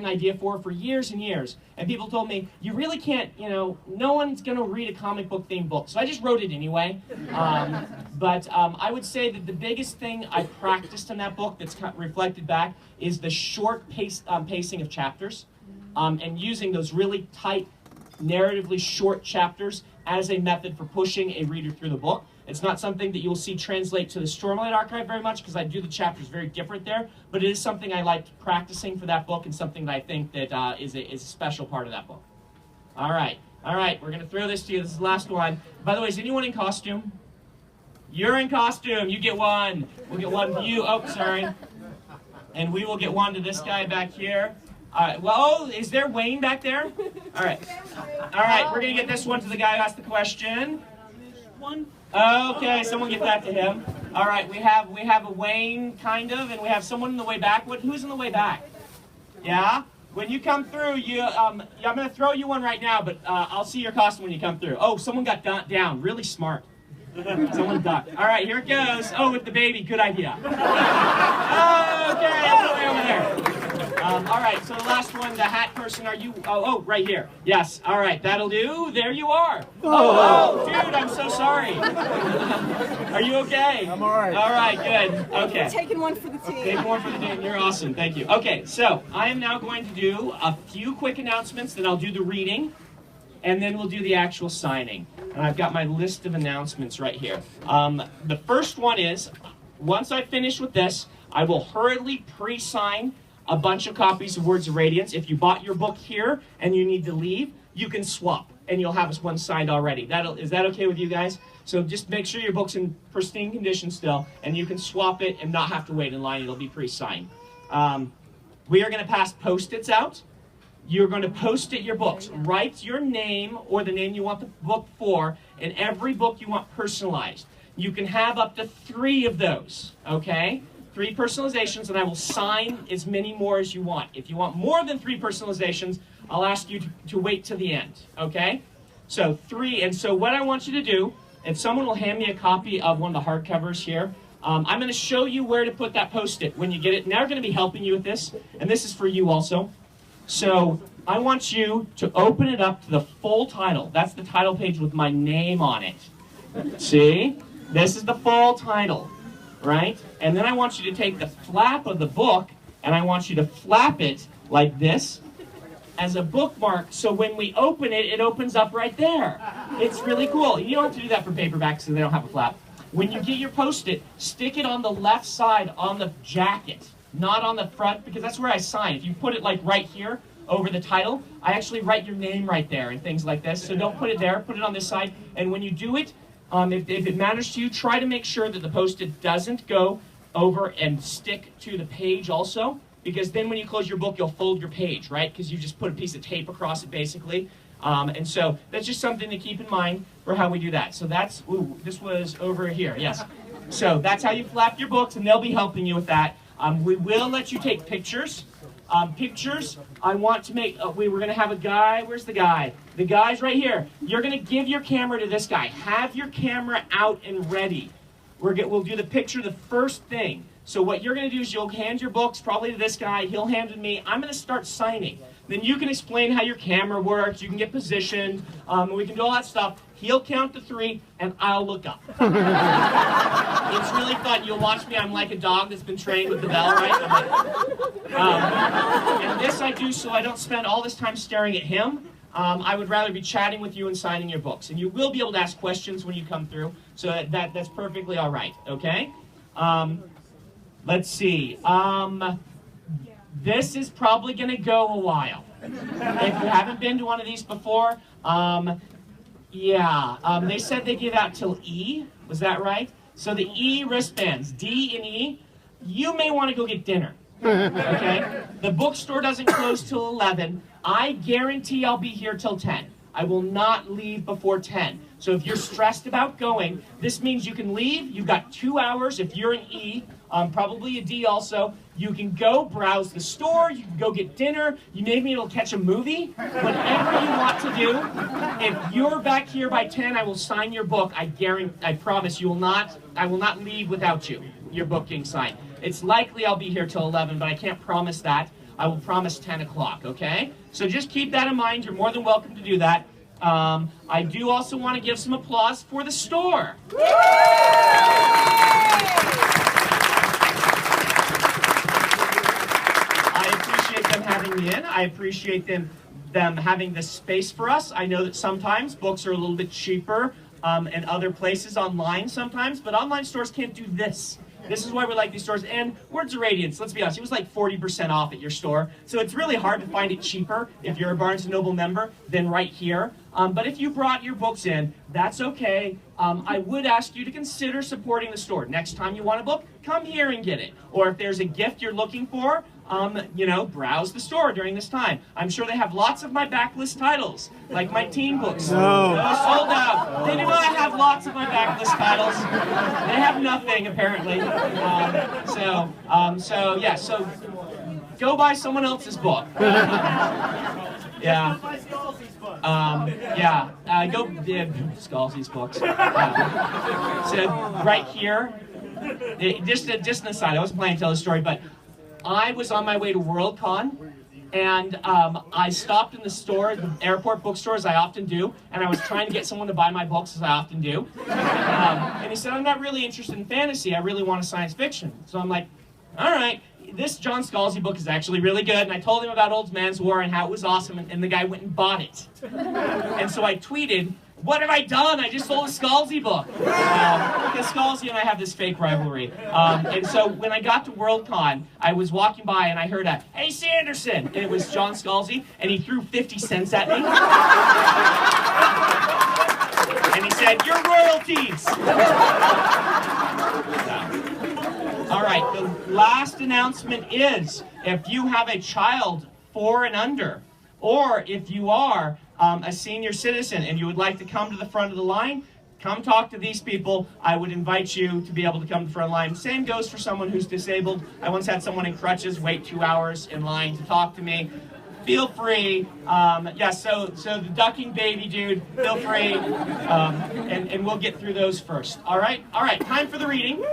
idea for years and years. And people told me, you really can't, no one's going to read a comic book themed book. So I just wrote it anyway. But I would say that the biggest thing I practiced in that book that's reflected back is the short pacing of chapters, and using those really tight, narratively short chapters as a method for pushing a reader through the book. It's not something that you'll see translate to the Stormlight Archive very much because I do the chapters very different there, but it is something I liked practicing for that book and something that I think that is a special part of that book. All right, we're going to throw this to you. This is the last one. By the way, is anyone in costume? You're in costume. You get one. We'll get one to you. Oh, sorry. And we will get one to this guy back here. All right. Well, is there Wayne back there? All right. All right. We're going to get this one to the guy who asked the question. One. Okay, someone get that to him. All right. We have a Wayne, kind of, and we have someone in the way back. Who's in the way back? Yeah? When you come through, I'm going to throw you one right now, but I'll see your costume when you come through. Oh, someone got down. Really smart. Someone ducked. All right, here it goes. Oh, with the baby. Good idea. Okay, all the way over there. All right, so the last one, the hat person, are you? Oh, right here. Yes, all right, that'll do. There you are. Oh, dude, I'm so sorry. Are you okay? I'm all right. All right, good. Okay. Taking one for the team. Taking one for the team. You're awesome. Thank you. Okay, so I am now going to do a few quick announcements, then I'll do the reading, and then we'll do the actual signing. And I've got my list of announcements right here. The first one is, once I finish with this, I will hurriedly pre-sign a bunch of copies of Words of Radiance. If you bought your book here and you need to leave, you can swap, and you'll have one signed already. Is that okay with you guys? So just make sure your book's in pristine condition still, and you can swap it and not have to wait in line. It'll be pre-signed. We are going to pass Post-its out. You're going to Post-it your books. Write your name or the name you want the book for in every book you want personalized. You can have up to 3 of those, okay? 3 personalizations, and I will sign as many more as you want. If you want more than 3 personalizations, I'll ask you to wait to the end, okay? So 3, and so what I want you to do, if someone will hand me a copy of one of the hardcovers here, I'm going to show you where to put that Post-it when you get it. And they're going to be helping you with this, and this is for you also. So I want you to open it up to the full title. That's the title page with my name on it. See? This is the full title, right? And then I want you to take the flap of the book, and I want you to flap it like this as a bookmark, so when we open it, it opens up right there. It's really cool. You don't have to do that for paperbacks so they don't have a flap. When you get your Post-it, stick it on the left side on the jacket, not on the front, because that's where I sign. If you put it like right here over the title, I actually write your name right there and things like this. So don't put it there, put it on this side. And when you do it, if it matters to you, try to make sure that the Post-it doesn't go over and stick to the page also, because then when you close your book, you'll fold your page, right? Because you just put a piece of tape across it, basically. And so that's just something to keep in mind for how we do that. So that's, this was over here, yes. So that's how you flap your books, and they'll be helping you with that. We will let you take pictures. Pictures, I want to make, we were going to have a guy, where's the guy? The guy's right here. You're going to give your camera to this guy. Have your camera out and ready. We'll do the picture the first thing. So what you're going to do is you'll hand your books probably to this guy. He'll hand it to me. I'm going to start signing. Then you can explain how your camera works. You can get positioned. We can do all that stuff. He'll count to 3, and I'll look up. It's really fun. You'll watch me. I'm like a dog that's been trained with the bell, right? And this I do so I don't spend all this time staring at him. I would rather be chatting with you and signing your books. And you will be able to ask questions when you come through, so that's perfectly all right, okay? Let's see. This is probably going to go a while. If you haven't been to one of these before, they said they give out till E. Was that right? So the E wristbands, D and E, you may want to go get dinner. Okay? The bookstore doesn't close till 11. I guarantee I'll be here till 10. I will not leave before 10. So if you're stressed about going, this means you can leave. You've got 2 hours if you're an E, probably a D also. You can go browse the store. You can go get dinner. You may be able to catch a movie. Whatever you want to do. If you're back here by 10, I will sign your book. I promise you will not. I will not leave without you. Your book being signed. It's likely I'll be here till 11, but I can't promise that. I will promise 10 o'clock, okay? So just keep that in mind. You're more than welcome to do that. I do also want to give some applause for the store. I appreciate them having me in. I appreciate them having this space for us. I know that sometimes books are a little bit cheaper and other places online sometimes, but online stores can't do this. This is why we like these stores. And Words of Radiance, let's be honest, it was like 40% off at your store. So it's really hard to find it cheaper if you're a Barnes & Noble member than right here. But if you brought your books in, that's okay. I would ask you to consider supporting the store. Next time you want a book, come here and get it. Or if there's a gift you're looking for, browse the store during this time. I'm sure they have lots of my backlist titles, like my teen books. No. Those sold out. They do not have lots of my backlist titles. They have nothing, apparently. So go buy someone else's book. Yeah. Go Scalzi's books. So right here, just an aside, I wasn't planning to tell the story, but I was on my way to Worldcon, and I stopped in the store, the airport bookstore, as I often do, and I was trying to get someone to buy my books, as I often do. And he said, I'm not really interested in fantasy, I really want a science fiction. So I'm like, all right, this John Scalzi book is actually really good, and I told him about Old Man's War and how it was awesome, and the guy went and bought it. And so I tweeted, what have I done? I just sold a Scalzi book. Because Scalzi and I have this fake rivalry. And so when I got to Worldcon, I was walking by and I heard a, hey Sanderson! And it was John Scalzi, and he threw 50 cents at me. And he said, your royalties! All right, the last announcement is, if you have a child 4 and under, or if you are a senior citizen and you would like to come to the front of the line, come talk to these people. I would invite you to be able to come to the front line. Same goes for someone who's disabled. I once had someone in crutches wait 2 hours in line to talk to me. Feel free. So the ducking baby dude, feel free. And we'll get through those first. All right, time for the reading.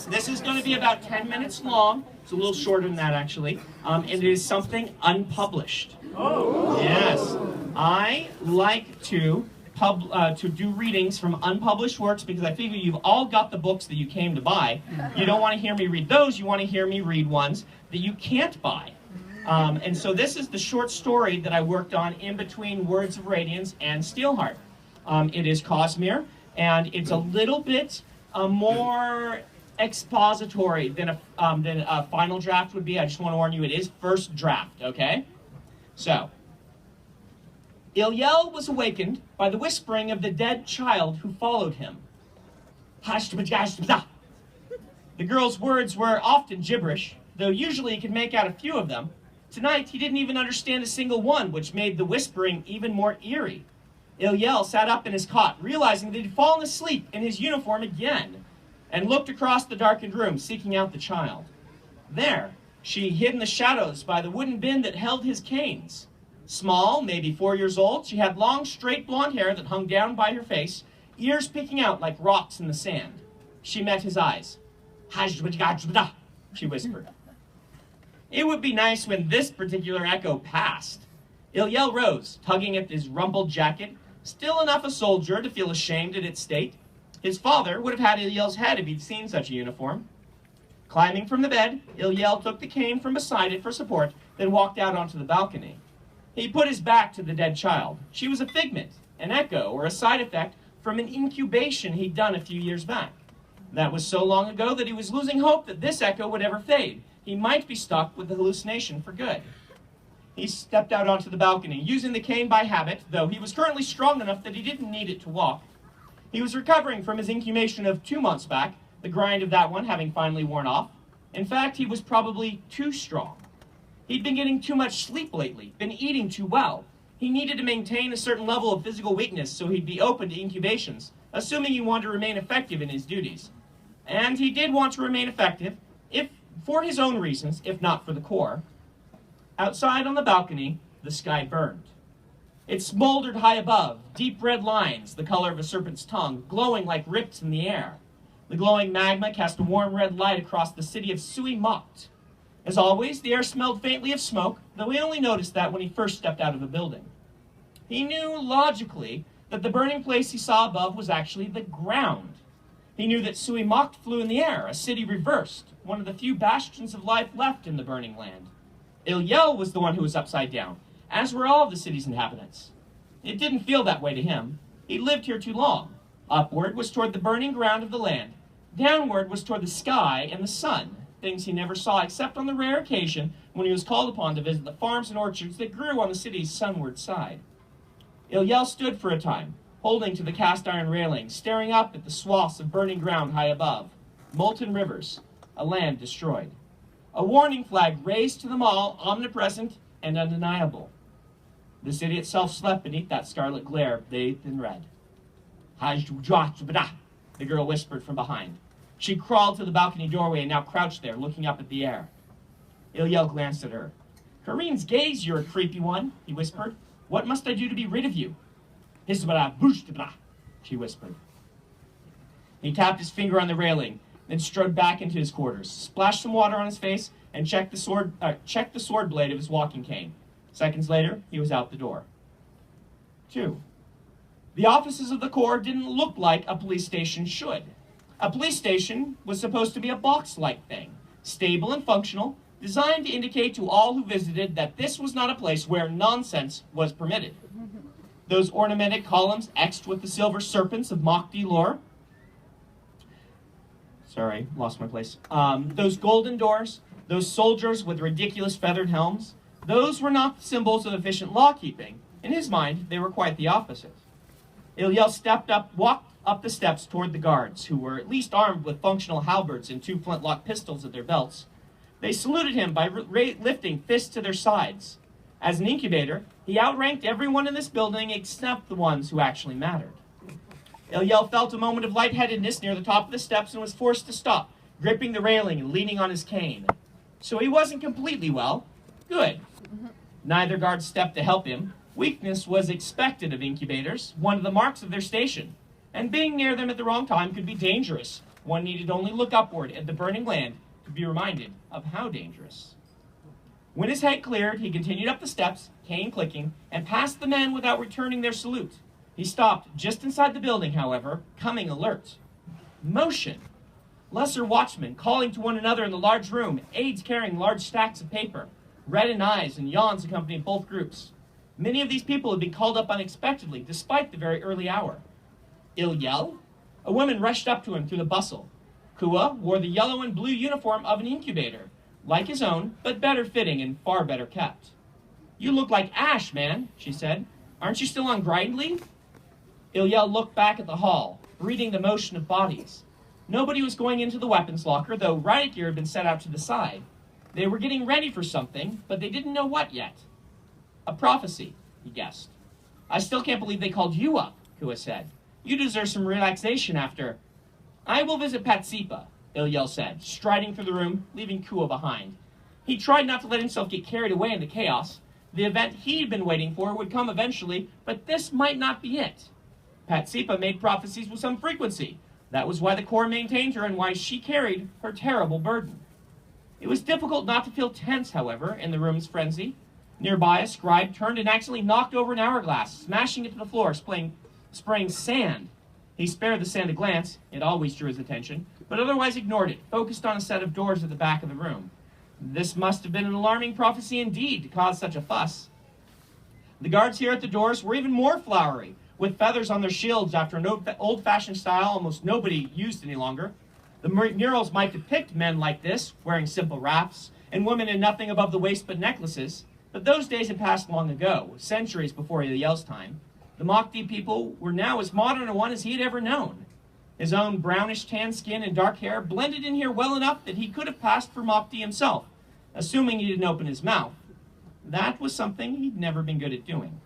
This is going to be about 10 minutes long. It's a little shorter than that, actually. It is something unpublished. Oh. Yes. I like to do readings from unpublished works because I figure you've all got the books that you came to buy. You don't want to hear me read those. You want to hear me read ones that you can't buy. And so this is the short story that I worked on in between Words of Radiance and Steelheart. It is Cosmere, and it's a little bit more expository than a final draft would be. I just want to warn you, it is first draft, okay? So, Ilyel was awakened by the whispering of the dead child who followed him. The girl's words were often gibberish, though usually he could make out a few of them. Tonight, he didn't even understand a single one, which made the whispering even more eerie. Ilyel sat up in his cot, realizing that he'd fallen asleep in his uniform again, and looked across the darkened room, seeking out the child. There, she hid in the shadows by the wooden bin that held his canes. Small, maybe 4 years old, she had long, straight blonde hair that hung down by her face, ears peeking out like rocks in the sand. She met his eyes. She whispered. It would be nice when this particular echo passed. Ilyel rose, tugging at his rumpled jacket, still enough a soldier to feel ashamed at its state. His father would have had Ilyel's head if he'd seen such a uniform. Climbing from the bed, Ilyel took the cane from beside it for support, then walked out onto the balcony. He put his back to the dead child. She was a figment, an echo, or a side effect from an incubation he'd done a few years back. That was so long ago that he was losing hope that this echo would ever fade. He might be stuck with the hallucination for good. He stepped out onto the balcony, using the cane by habit, though he was currently strong enough that he didn't need it to walk. He was recovering from his incubation of 2 months back, the grind of that one having finally worn off. In fact, he was probably too strong. He'd been getting too much sleep lately, been eating too well. He needed to maintain a certain level of physical weakness so he'd be open to incubations, assuming he wanted to remain effective in his duties. And he did want to remain effective, if for his own reasons, if not for the Corps. Outside on the balcony, the sky burned. It smoldered high above, deep red lines, the color of a serpent's tongue, glowing like rips in the air. The glowing magma cast a warm red light across the city of Sui Mokt. As always, the air smelled faintly of smoke, though he only noticed that when he first stepped out of the building. He knew, logically, that the burning place he saw above was actually the ground. He knew that Sui Mocht flew in the air, a city reversed, one of the few bastions of life left in the burning land. Ilyel was the one who was upside down, as were all of the city's inhabitants. It didn't feel that way to him. He lived here too long. Upward was toward the burning ground of the land. Downward was toward the sky and the sun, things he never saw except on the rare occasion when he was called upon to visit the farms and orchards that grew on the city's sunward side. Ilyel stood for a time, holding to the cast iron railing, staring up at the swaths of burning ground high above, molten rivers, a land destroyed. A warning flag raised to them all, omnipresent and undeniable. The city itself slept beneath that scarlet glare, bathed in red. The girl whispered from behind. She crawled to the balcony doorway and now crouched there, looking up at the air. Ilyel glanced at her. Kareen's gaze, you're a creepy one, he whispered. What must I do to be rid of you? She whispered. He tapped his finger on the railing, then strode back into his quarters, splashed some water on his face, and checked the sword blade of his walking cane. Seconds later, he was out the door. 2. The offices of the Corps didn't look like a police station should. A police station was supposed to be a box-like thing, stable and functional, designed to indicate to all who visited that this was not a place where nonsense was permitted. Those ornamented columns etched with the silver serpents of Mochdi lore. Sorry, lost my place. Those golden doors, those soldiers with ridiculous feathered helms, those were not symbols of efficient law-keeping. In his mind, they were quite the opposite. Ilyel walked up the steps toward the guards, who were at least armed with functional halberds and 2 flintlock pistols at their belts. They saluted him by lifting fists to their sides. As an incubator, he outranked everyone in this building except the ones who actually mattered. Ilyel felt a moment of lightheadedness near the top of the steps and was forced to stop, gripping the railing and leaning on his cane. So he wasn't completely well. Good. Neither guard stepped to help him. Weakness was expected of incubators, one of the marks of their station, and being near them at the wrong time could be dangerous. One needed only look upward at the burning land to be reminded of how dangerous. When his head cleared, he continued up the steps, cane clicking, and past the men without returning their salute. He stopped just inside the building, however, coming alert. Motion. Lesser watchmen calling to one another in the large room, aides carrying large stacks of paper. Reddened eyes and yawns accompanied both groups. Many of these people had been called up unexpectedly, despite the very early hour. Ilyel? A woman rushed up to him through the bustle. Kua wore the yellow and blue uniform of an incubator, like his own, but better fitting and far better kept. You look like Ash, man, she said. Aren't you still on grind leave? Ilyel looked back at the hall, reading the motion of bodies. Nobody was going into the weapons locker, though riot gear had been set out to the side. They were getting ready for something, but they didn't know what yet. A prophecy, he guessed. I still can't believe they called you up, Kua said. You deserve some relaxation after... I will visit Patsipa, Ilyel said, striding through the room, leaving Kua behind. He tried not to let himself get carried away in the chaos. The event he'd been waiting for would come eventually, but this might not be it. Patsipa made prophecies with some frequency. That was why the Corps maintained her and why she carried her terrible burden. It was difficult not to feel tense, however, in the room's frenzy. Nearby, a scribe turned and accidentally knocked over an hourglass, smashing it to the floor, spraying sand. He spared the sand a glance, it always drew his attention, but otherwise ignored it, focused on a set of doors at the back of the room. This must have been an alarming prophecy indeed to cause such a fuss. The guards here at the doors were even more flowery, with feathers on their shields after an old-fashioned style almost nobody used any longer. The murals might depict men like this, wearing simple wraps, and women in nothing above the waist but necklaces, but those days had passed long ago, centuries before Ilyel's time. The Mochdi people were now as modern a one as he had ever known. His own brownish tan skin and dark hair blended in here well enough that he could have passed for Mochdi himself, assuming he didn't open his mouth. That was something he'd never been good at doing.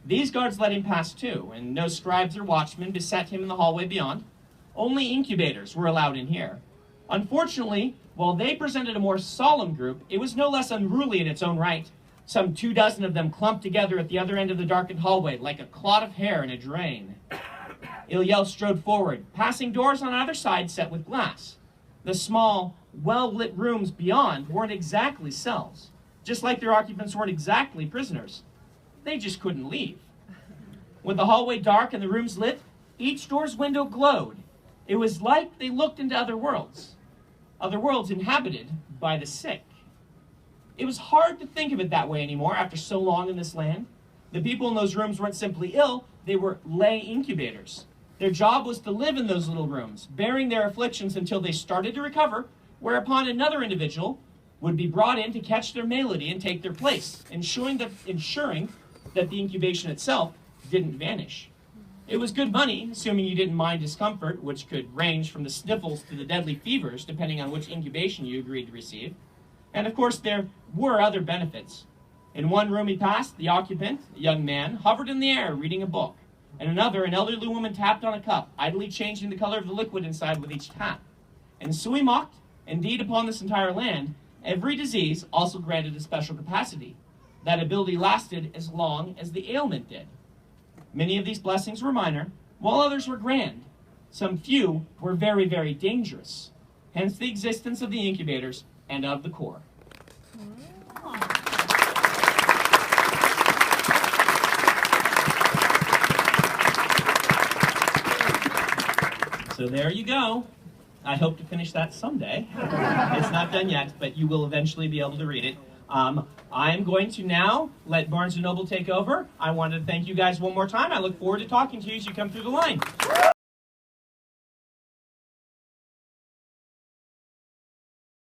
These guards let him pass too, and no scribes or watchmen beset him in the hallway beyond. Only incubators were allowed in here. Unfortunately, while they presented a more solemn group, it was no less unruly in its own right. Some 24 of them clumped together at the other end of the darkened hallway like a clot of hair in a drain. Ilyel strode forward, passing doors on either side set with glass. The small, well-lit rooms beyond weren't exactly cells, just like their occupants weren't exactly prisoners. They just couldn't leave. With the hallway dark and the rooms lit, each door's window glowed. It was like they looked into other worlds inhabited by the sick. It was hard to think of it that way anymore after so long in this land. The people in those rooms weren't simply ill, they were lay incubators. Their job was to live in those little rooms, bearing their afflictions until they started to recover, whereupon another individual would be brought in to catch their malady and take their place, ensuring that the incubation itself didn't vanish. It was good money, assuming you didn't mind discomfort, which could range from the sniffles to the deadly fevers, depending on which incubation you agreed to receive. And of course, there were other benefits. In one room he passed, the occupant, a young man, hovered in the air reading a book. In another, an elderly woman tapped on a cup, idly changing the color of the liquid inside with each tap. And so he mocked, indeed upon this entire land, every disease also granted a special capacity. That ability lasted as long as the ailment did. Many of these blessings were minor, while others were grand. Some few were very, very dangerous. Hence the existence of the incubators and of the core. So there you go. I hope to finish that someday. It's not done yet, but you will eventually be able to read it. I'm going to now let Barnes & Noble take over. I wanted to thank you guys one more time. I look forward to talking to you as you come through the line.